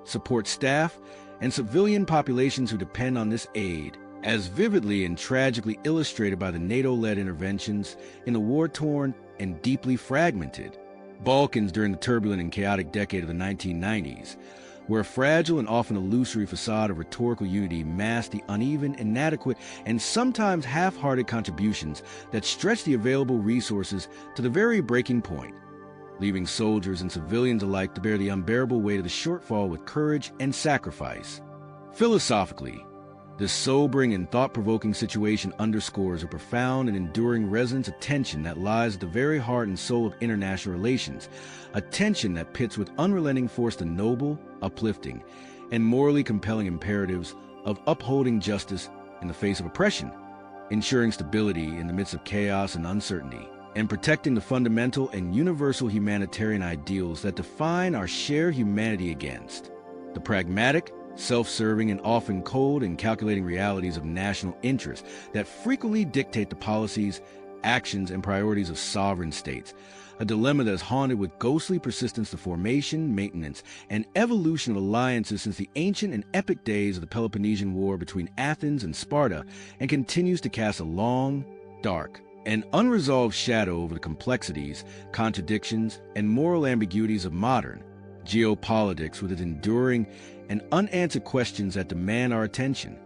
support staff, and civilian populations who depend on this aid, as vividly and tragically illustrated by the NATO-led interventions in the war-torn and deeply fragmented Balkans during the turbulent and chaotic decade of the 1990s, where a fragile and often illusory facade of rhetorical unity masked the uneven, inadequate, and sometimes half-hearted contributions that stretched the available resources to the very breaking point, leaving soldiers and civilians alike to bear the unbearable weight of the shortfall with courage and sacrifice. Philosophically, this sobering and thought-provoking situation underscores a profound and enduring resonance of tension that lies at the very heart and soul of international relations, a tension that pits with unrelenting force the noble, uplifting, and morally compelling imperatives of upholding justice in the face of oppression, ensuring stability in the midst of chaos and uncertainty, and protecting the fundamental and universal humanitarian ideals that define our shared humanity against the pragmatic, self-serving, and often cold and calculating realities of national interest that frequently dictate the policies, actions, and priorities of sovereign states, a dilemma that has haunted with ghostly persistence the formation, maintenance, and evolution of alliances since the ancient and epic days of the Peloponnesian War between Athens and Sparta, and continues to cast a long, dark, and unresolved shadow over the complexities, contradictions, and moral ambiguities of modern geopolitics, with its enduring and unanswered questions that demand our attention.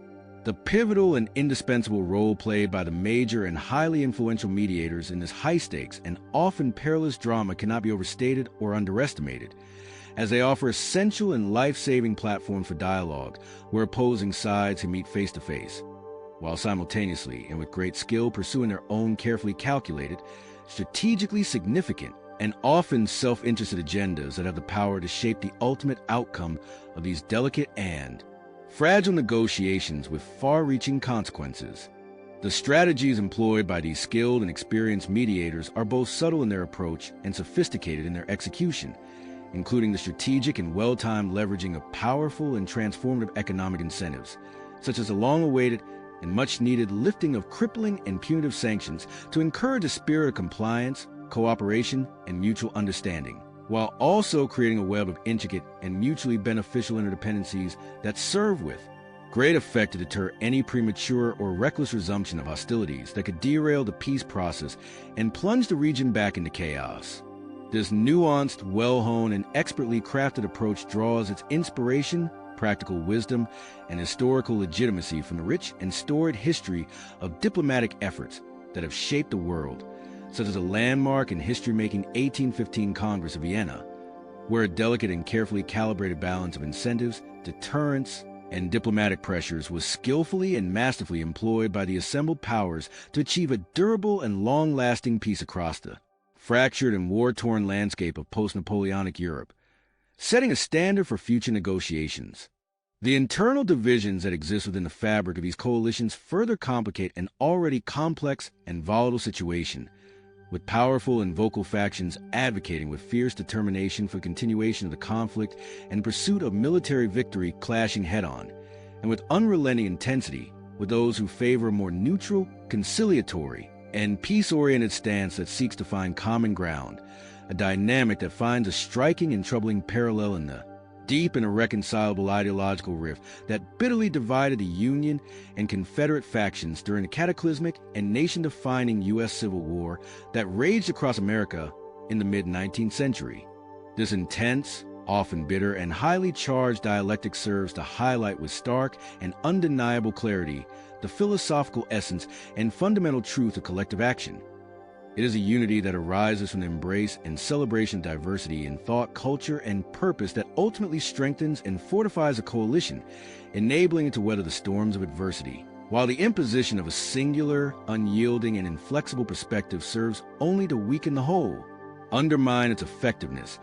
The pivotal and indispensable role played by the major and highly influential mediators in this high-stakes and often perilous drama cannot be overstated or underestimated, as they offer essential and life-saving platforms for dialogue where opposing sides can meet face-to-face. while simultaneously and with great skill pursuing their own carefully calculated, strategically significant, and often self-interested agendas that have the power to shape the ultimate outcome of these delicate and fragile negotiations with far-reaching consequences. The strategies employed by these skilled and experienced mediators are both subtle in their approach and sophisticated in their execution, including the strategic and well-timed leveraging of powerful and transformative economic incentives, such as the long-awaited and much-needed lifting of crippling and punitive sanctions to encourage a spirit of compliance, cooperation, and mutual understanding, while also creating a web of intricate and mutually beneficial interdependencies that serve with great effect to deter any premature or reckless resumption of hostilities that could derail the peace process and plunge the region back into chaos. This nuanced, well-honed, and expertly crafted approach draws its inspiration, practical wisdom, and historical legitimacy from the rich and storied history of diplomatic efforts that have shaped the world, such as the landmark and history-making 1815 Congress of Vienna, where a delicate and carefully calibrated balance of incentives, deterrence, and diplomatic pressures was skillfully and masterfully employed by the assembled powers to achieve a durable and long-lasting peace across the fractured and war-torn landscape of post-Napoleonic Europe, setting a standard for future negotiations. The internal divisions that exist within the fabric of these coalitions further complicate an already complex and volatile situation, with powerful and vocal factions advocating with fierce determination for the continuation of the conflict and pursuit of military victory clashing head-on, and with unrelenting intensity with those who favor a more neutral, conciliatory, and peace-oriented stance that seeks to find common ground, a dynamic that finds a striking and troubling parallel in the deep and irreconcilable ideological rift that bitterly divided the Union and Confederate factions during the cataclysmic and nation-defining U.S. Civil War that raged across America in the mid-19th century. This intense, often bitter, and highly charged dialectic serves to highlight with stark and undeniable clarity the philosophical essence and fundamental truth of collective action. It is a unity that arises from the embrace and celebration of diversity in thought, culture, and purpose that ultimately strengthens and fortifies a coalition, enabling it to weather the storms of adversity, while the imposition of a singular, unyielding, and inflexible perspective serves only to weaken the whole, undermine its effectiveness,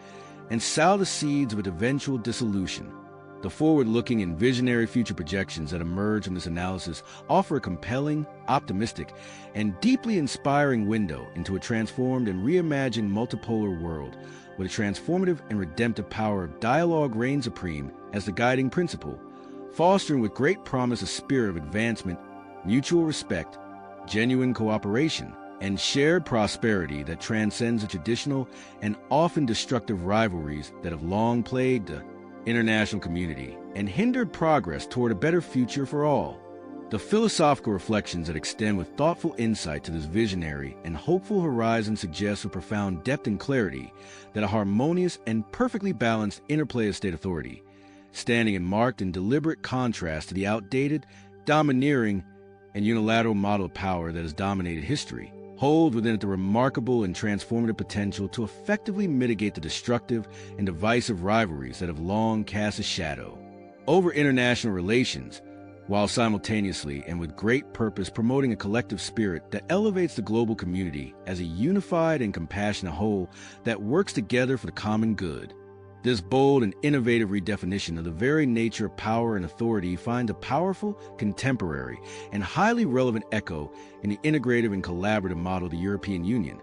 and sow the seeds of its eventual dissolution. The forward-looking and visionary future projections that emerge from this analysis offer a compelling, optimistic, and deeply inspiring window into a transformed and reimagined multipolar world, where the transformative and redemptive power of dialogue reigns supreme as the guiding principle, fostering with great promise a spirit of advancement, mutual respect, genuine cooperation, and shared prosperity that transcends the traditional and often destructive rivalries that have long plagued the international community and hindered progress toward a better future for all. The philosophical reflections that extend with thoughtful insight to this visionary and hopeful horizon suggest with profound depth and clarity that a harmonious and perfectly balanced interplay of state authority, standing in marked and deliberate contrast to the outdated, domineering, and unilateral model of power that has dominated history, hold within it the remarkable and transformative potential to effectively mitigate the destructive and divisive rivalries that have long cast a shadow over international relations, while simultaneously and with great purpose promoting a collective spirit that elevates the global community as a unified and compassionate whole that works together for the common good. This bold and innovative redefinition of the very nature of power and authority finds a powerful, contemporary, and highly relevant echo in the integrative and collaborative model of the European Union,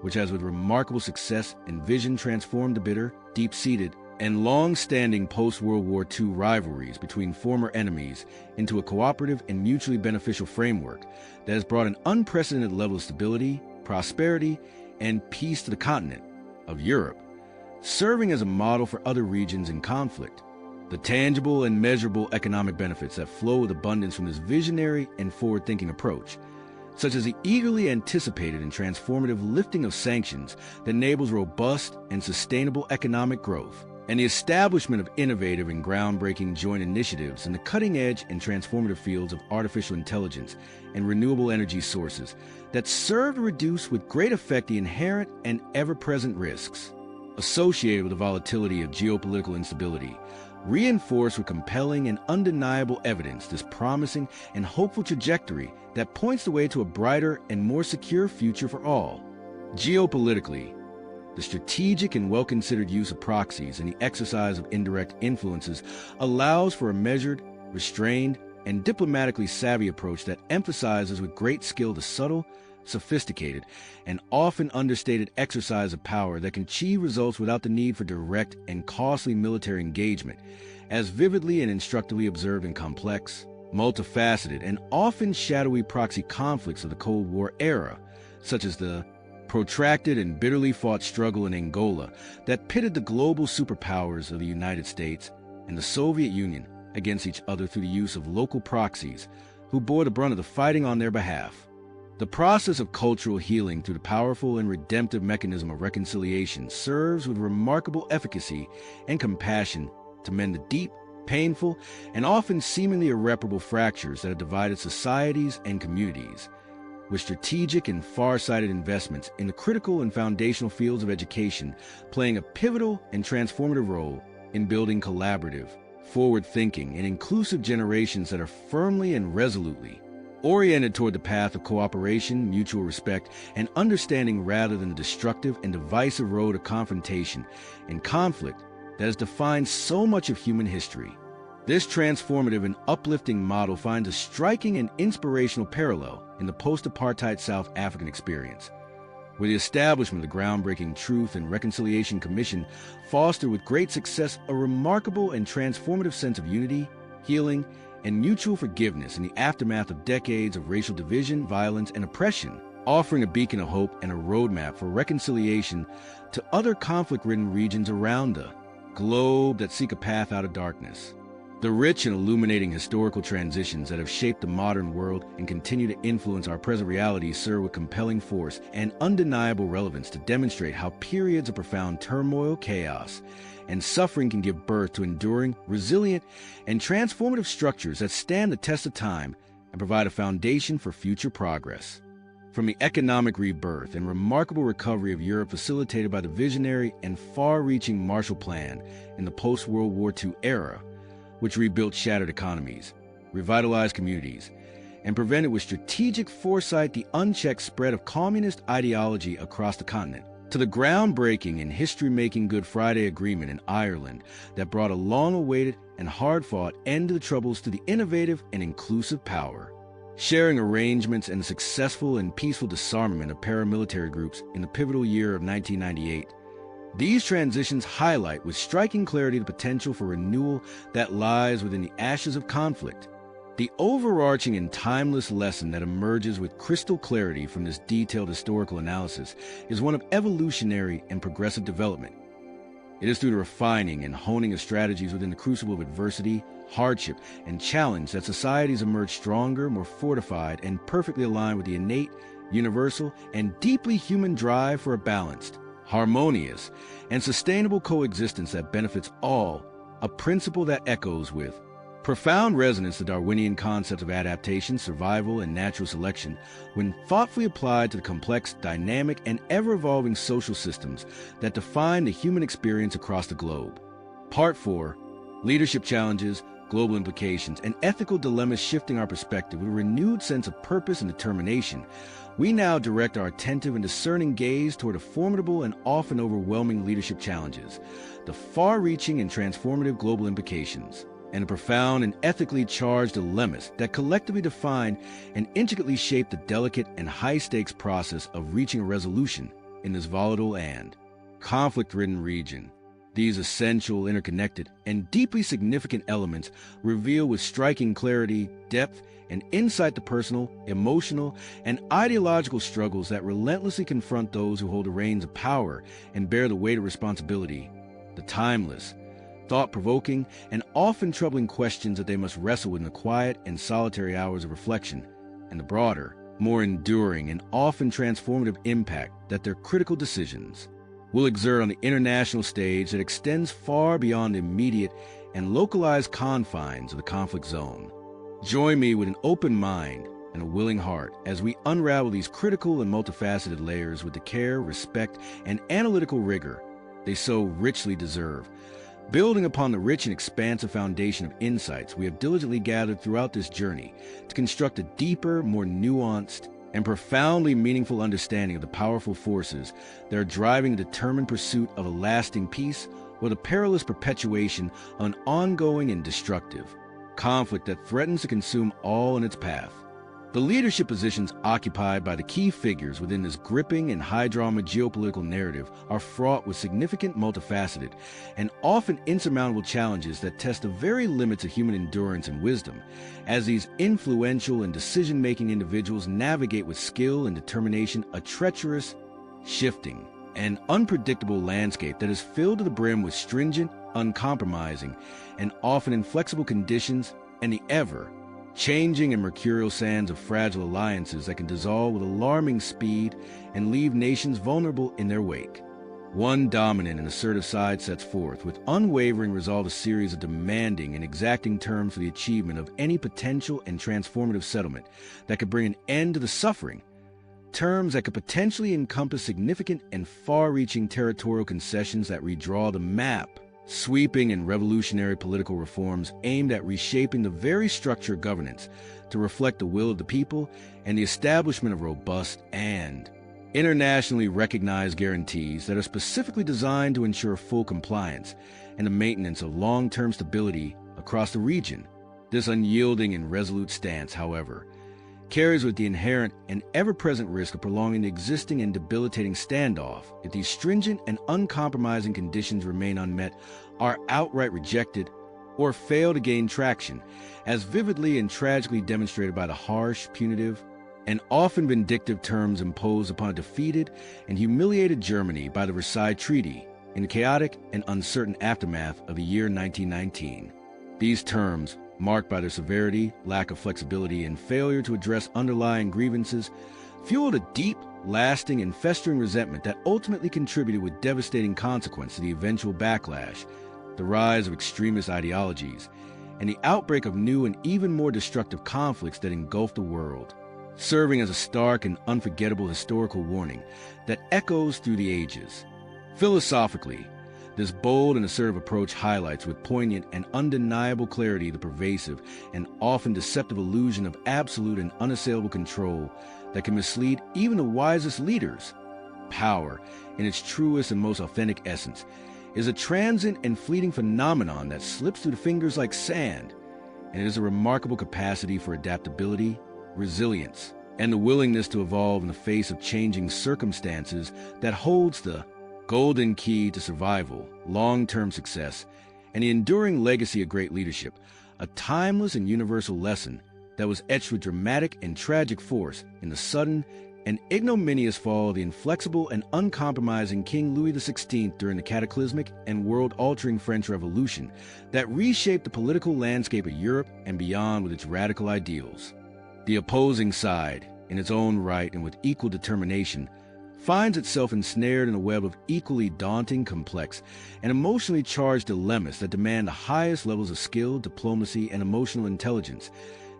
which has with remarkable success and vision transformed the bitter, deep-seated, and long-standing post-World War II rivalries between former enemies into a cooperative and mutually beneficial framework that has brought an unprecedented level of stability, prosperity, and peace to the continent of Europe, serving as a model for other regions in conflict. The tangible and measurable economic benefits that flow with abundance from this visionary and forward-thinking approach, such as the eagerly anticipated and transformative lifting of sanctions that enables robust and sustainable economic growth, and the establishment of innovative and groundbreaking joint initiatives in the cutting-edge and transformative fields of artificial intelligence and renewable energy sources that serve to reduce with great effect the inherent and ever-present risks associated with the volatility of geopolitical instability, reinforced with compelling and undeniable evidence this promising and hopeful trajectory that points the way to a brighter and more secure future for all. Geopolitically, the strategic and well-considered use of proxies and the exercise of indirect influences allows for a measured, restrained, and diplomatically savvy approach that emphasizes with great skill the subtle, sophisticated, and often understated exercise of power that can achieve results without the need for direct and costly military engagement, as vividly and instructively observed in complex, multifaceted, and often shadowy proxy conflicts of the Cold War era, such as the protracted and bitterly fought struggle in Angola that pitted the global superpowers of the United States and the Soviet Union against each other through the use of local proxies who bore the brunt of the fighting on their behalf. The process of cultural healing through the powerful and redemptive mechanism of reconciliation serves with remarkable efficacy and compassion to mend the deep, painful, and often seemingly irreparable fractures that have divided societies and communities, with strategic and far-sighted investments in the critical and foundational fields of education playing a pivotal and transformative role in building collaborative, forward-thinking, and inclusive generations that are firmly and resolutely oriented toward the path of cooperation, mutual respect, and understanding rather than the destructive and divisive road of confrontation and conflict that has defined so much of human history. This transformative and uplifting model finds a striking and inspirational parallel in the post-apartheid South African experience, where the establishment of the groundbreaking Truth and Reconciliation Commission fostered with great success a remarkable and transformative sense of unity, healing, and mutual forgiveness in the aftermath of decades of racial division, violence, and oppression, offering a beacon of hope and a roadmap for reconciliation to other conflict-ridden regions around the globe that seek a path out of darkness. The rich and illuminating historical transitions that have shaped the modern world and continue to influence our present realities serve with compelling force and undeniable relevance to demonstrate how periods of profound turmoil, chaos, and suffering can give birth to enduring, resilient, and transformative structures that stand the test of time and provide a foundation for future progress. From the economic rebirth and remarkable recovery of Europe facilitated by the visionary and far-reaching Marshall Plan in the post-World War II era, which rebuilt shattered economies, revitalized communities, and prevented with strategic foresight the unchecked spread of communist ideology across the continent, to the groundbreaking and history-making Good Friday Agreement in Ireland that brought a long-awaited and hard-fought end to the troubles through the innovative and inclusive power, sharing arrangements and the successful and peaceful disarmament of paramilitary groups in the pivotal year of 1998. These transitions highlight with striking clarity the potential for renewal that lies within the ashes of conflict. The overarching and timeless lesson that emerges with crystal clarity from this detailed historical analysis is one of evolutionary and progressive development. It is through the refining and honing of strategies within the crucible of adversity, hardship, and challenge that societies emerge stronger, more fortified, and perfectly aligned with the innate, universal, and deeply human drive for a balanced, harmonious, and sustainable coexistence that benefits all, a principle that echoes with profound resonance the Darwinian concepts of adaptation, survival, and natural selection when thoughtfully applied to the complex, dynamic, and ever-evolving social systems that define the human experience across the globe. Part 4, Leadership Challenges, Global Implications, and Ethical Dilemmas. Shifting our perspective with a renewed sense of purpose and determination, we now direct our attentive and discerning gaze toward the formidable and often overwhelming leadership challenges, the far-reaching and transformative global implications, and the profound and ethically charged dilemmas that collectively define and intricately shape the delicate and high-stakes process of reaching a resolution in this volatile and conflict-ridden region. These essential, interconnected, and deeply significant elements reveal with striking clarity, depth, and insight the personal, emotional, and ideological struggles that relentlessly confront those who hold the reins of power and bear the weight of responsibility, the timeless, thought-provoking, and often troubling questions that they must wrestle with in the quiet and solitary hours of reflection, and the broader, more enduring, and often transformative impact that their critical decisions will exert on the international stage that extends far beyond the immediate and localized confines of the conflict zone. Join me with an open mind and a willing heart as we unravel these critical and multifaceted layers with the care, respect, and analytical rigor they so richly deserve, Building upon the rich and expansive foundation of insights we have diligently gathered throughout this journey to construct a deeper, more nuanced, and profoundly meaningful understanding of the powerful forces that are driving a determined pursuit of a lasting peace or the perilous perpetuation of an ongoing and destructive conflict that threatens to consume all in its path. The leadership positions occupied by the key figures within this gripping and high-drama geopolitical narrative are fraught with significant, multifaceted, and often insurmountable challenges that test the very limits of human endurance and wisdom, as these influential and decision-making individuals navigate with skill and determination a treacherous, shifting, and unpredictable landscape that is filled to the brim with stringent, uncompromising, and often inflexible conditions and the ever-changing and mercurial sands of fragile alliances that can dissolve with alarming speed and leave nations vulnerable in their wake. One dominant and assertive side sets forth with unwavering resolve a series of demanding and exacting terms for the achievement of any potential and transformative settlement that could bring an end to the suffering, terms that could potentially encompass significant and far-reaching territorial concessions that redraw the map, sweeping and revolutionary political reforms aimed at reshaping the very structure of governance to reflect the will of the people and the establishment of robust and internationally recognized guarantees that are specifically designed to ensure full compliance and the maintenance of long-term stability across the region. This unyielding and resolute stance, however, carries with the inherent and ever-present risk of prolonging the existing and debilitating standoff if these stringent and uncompromising conditions remain unmet, are outright rejected, or fail to gain traction, as vividly and tragically demonstrated by the harsh, punitive, and often vindictive terms imposed upon a defeated and humiliated Germany by the Versailles Treaty in the chaotic and uncertain aftermath of the year 1919. These terms, marked by their severity, lack of flexibility, and failure to address underlying grievances, fueled a deep, lasting, and festering resentment that ultimately contributed with devastating consequence to the eventual backlash, the rise of extremist ideologies, and the outbreak of new and even more destructive conflicts that engulfed the world, serving as a stark and unforgettable historical warning that echoes through the ages. Philosophically, this bold and assertive approach highlights with poignant and undeniable clarity the pervasive and often deceptive illusion of absolute and unassailable control that can mislead even the wisest leaders. Power, in its truest and most authentic essence, is a transient and fleeting phenomenon that slips through the fingers like sand, and it is a remarkable capacity for adaptability, resilience, and the willingness to evolve in the face of changing circumstances that holds the golden key to survival, long-term success, and the enduring legacy of great leadership, a timeless and universal lesson that was etched with dramatic and tragic force in the sudden and ignominious fall of the inflexible and uncompromising King Louis XVI during the cataclysmic and world-altering French Revolution that reshaped the political landscape of Europe and beyond with its radical ideals. The opposing side, in its own right and with equal determination, finds itself ensnared in a web of equally daunting, complex, and emotionally charged dilemmas that demand the highest levels of skill, diplomacy, and emotional intelligence,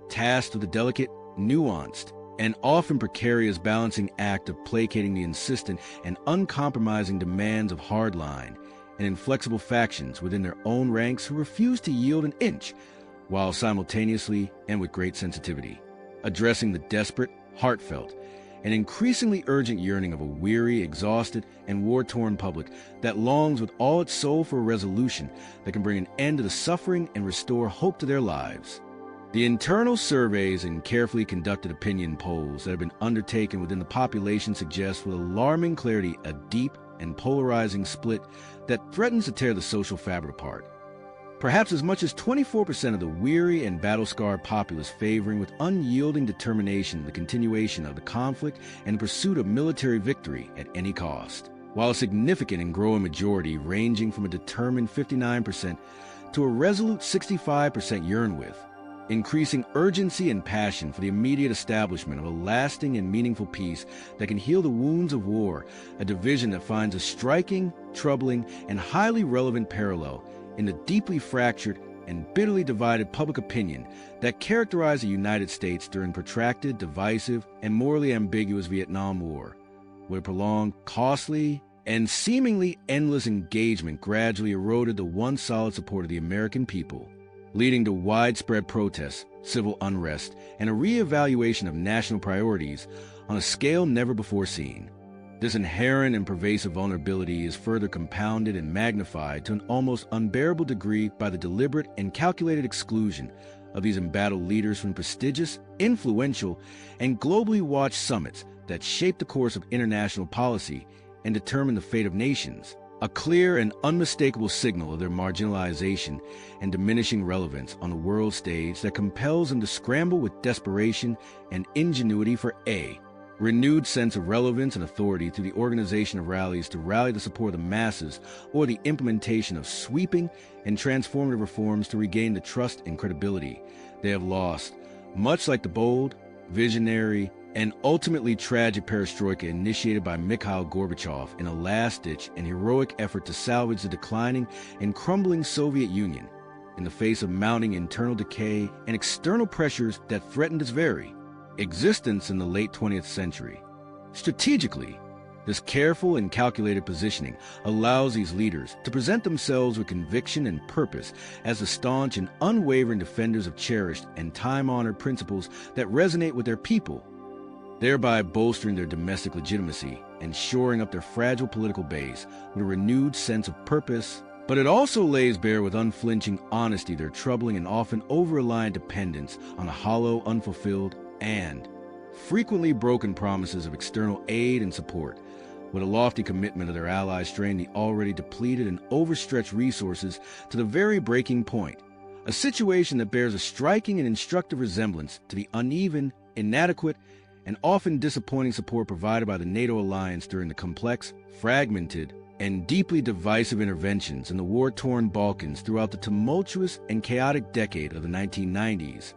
tasked with the delicate, nuanced, and often precarious balancing act of placating the insistent and uncompromising demands of hardline and inflexible factions within their own ranks who refuse to yield an inch, while simultaneously and with great sensitivity, addressing the desperate, heartfelt, and increasingly urgent yearning of a weary, exhausted, and war-torn public that longs with all its soul for a resolution that can bring an end to the suffering and restore hope to their lives. The internal surveys and carefully conducted opinion polls that have been undertaken within the population suggest with alarming clarity a deep and polarizing split that threatens to tear the social fabric apart. Perhaps as much as 24% of the weary and battle-scarred populace favoring with unyielding determination the continuation of the conflict and pursuit of military victory at any cost, while a significant and growing majority ranging from a determined 59% to a resolute 65% yearn with increasing urgency and passion for the immediate establishment of a lasting and meaningful peace that can heal the wounds of war, a division that finds a striking, troubling, and highly relevant parallel in the deeply fractured and bitterly divided public opinion that characterized the United States during protracted, divisive, and morally ambiguous Vietnam War, where prolonged, costly, and seemingly endless engagement gradually eroded the once solid support of the American people, leading to widespread protests, civil unrest, and a reevaluation of national priorities on a scale never before seen. This inherent and pervasive vulnerability is further compounded and magnified to an almost unbearable degree by the deliberate and calculated exclusion of these embattled leaders from prestigious, influential, and globally watched summits that shape the course of international policy and determine the fate of nations, a clear and unmistakable signal of their marginalization and diminishing relevance on the world stage that compels them to scramble with desperation and ingenuity for a renewed sense of relevance and authority through the organization of rallies to rally the support of the masses or the implementation of sweeping and transformative reforms to regain the trust and credibility they have lost, much like the bold, visionary, and ultimately tragic perestroika initiated by Mikhail Gorbachev in a last-ditch and heroic effort to salvage the declining and crumbling Soviet Union in the face of mounting internal decay and external pressures that threatened its very existence in the late 20th century. Strategically, this careful and calculated positioning allows these leaders to present themselves with conviction and purpose as the staunch and unwavering defenders of cherished and time-honored principles that resonate with their people, thereby bolstering their domestic legitimacy and shoring up their fragile political base with a renewed sense of purpose. But it also lays bare with unflinching honesty their troubling and often over-reliant dependence on a hollow, unfulfilled, and frequently broken promises of external aid and support, with a lofty commitment of their allies strain the already depleted and overstretched resources to the very breaking point, a situation that bears a striking and instructive resemblance to the uneven, inadequate, and often disappointing support provided by the NATO alliance during the complex, fragmented, and deeply divisive interventions in the war-torn Balkans throughout the tumultuous and chaotic decade of the 1990s,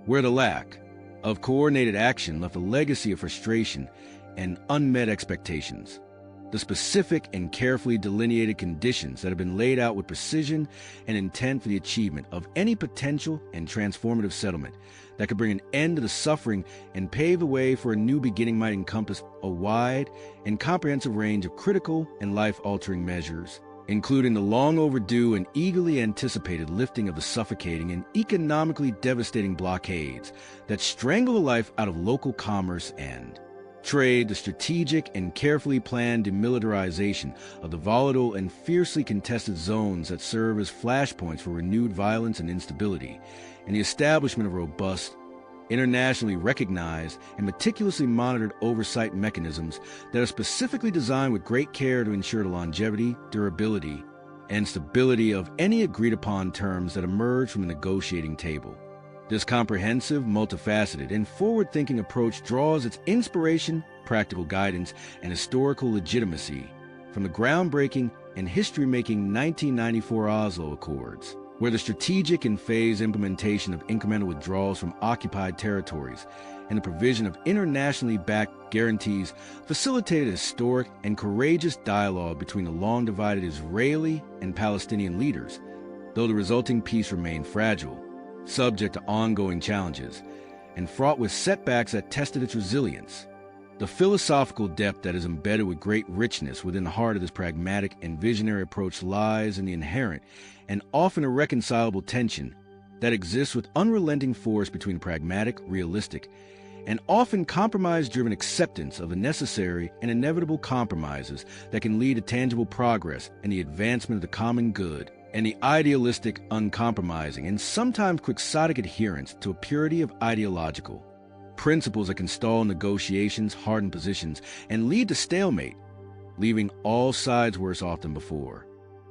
where the lack of coordinated action left a legacy of frustration and unmet expectations. The specific and carefully delineated conditions that have been laid out with precision and intent for the achievement of any potential and transformative settlement that could bring an end to the suffering and pave the way for a new beginning might encompass a wide and comprehensive range of critical and life-altering measures, including the long overdue and eagerly anticipated lifting of the suffocating and economically devastating blockades that strangle the life out of local commerce and trade, the strategic and carefully planned demilitarization of the volatile and fiercely contested zones that serve as flashpoints for renewed violence and instability, and the establishment of robust, internationally recognized and meticulously monitored oversight mechanisms that are specifically designed with great care to ensure the longevity, durability, and stability of any agreed-upon terms that emerge from the negotiating table. This comprehensive, multifaceted, and forward-thinking approach draws its inspiration, practical guidance, and historical legitimacy from the groundbreaking and history-making 1994 Oslo Accords, where the strategic and phased implementation of incremental withdrawals from occupied territories and the provision of internationally backed guarantees facilitated historic and courageous dialogue between the long-divided Israeli and Palestinian leaders, though the resulting peace remained fragile, subject to ongoing challenges, and fraught with setbacks that tested its resilience. The philosophical depth that is embedded with great richness within the heart of this pragmatic and visionary approach lies in the inherent and often irreconcilable tension that exists with unrelenting force between pragmatic, realistic, and often compromise-driven acceptance of the necessary and inevitable compromises that can lead to tangible progress and the advancement of the common good, and the idealistic, uncompromising, and sometimes quixotic adherence to a purity of ideological principles that can stall negotiations, harden positions, and lead to stalemate, leaving all sides worse off than before.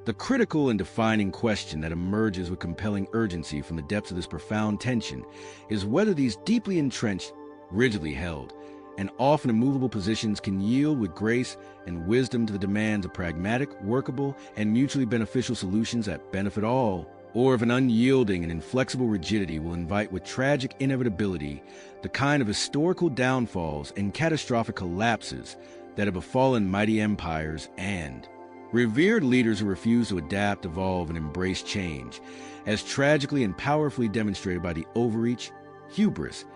The critical and defining question that emerges with compelling urgency from the depths of this profound tension is whether these deeply entrenched, rigidly held, and often immovable positions can yield with grace and wisdom to the demands of pragmatic, workable, and mutually beneficial solutions that benefit all, or if an unyielding and inflexible rigidity will invite with tragic inevitability the kind of historical downfalls and catastrophic collapses that have befallen mighty empires and revered leaders who refuse to adapt, evolve, and embrace change, as tragically and powerfully demonstrated by the overreach, hubris,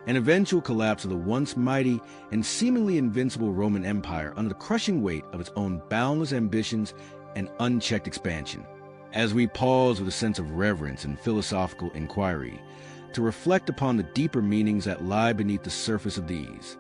an eventual collapse of the once mighty and seemingly invincible Roman Empire under the crushing weight of its own boundless ambitions and unchecked expansion. As we pause with a sense of reverence and philosophical inquiry to reflect upon the deeper meanings that lie beneath the surface of these,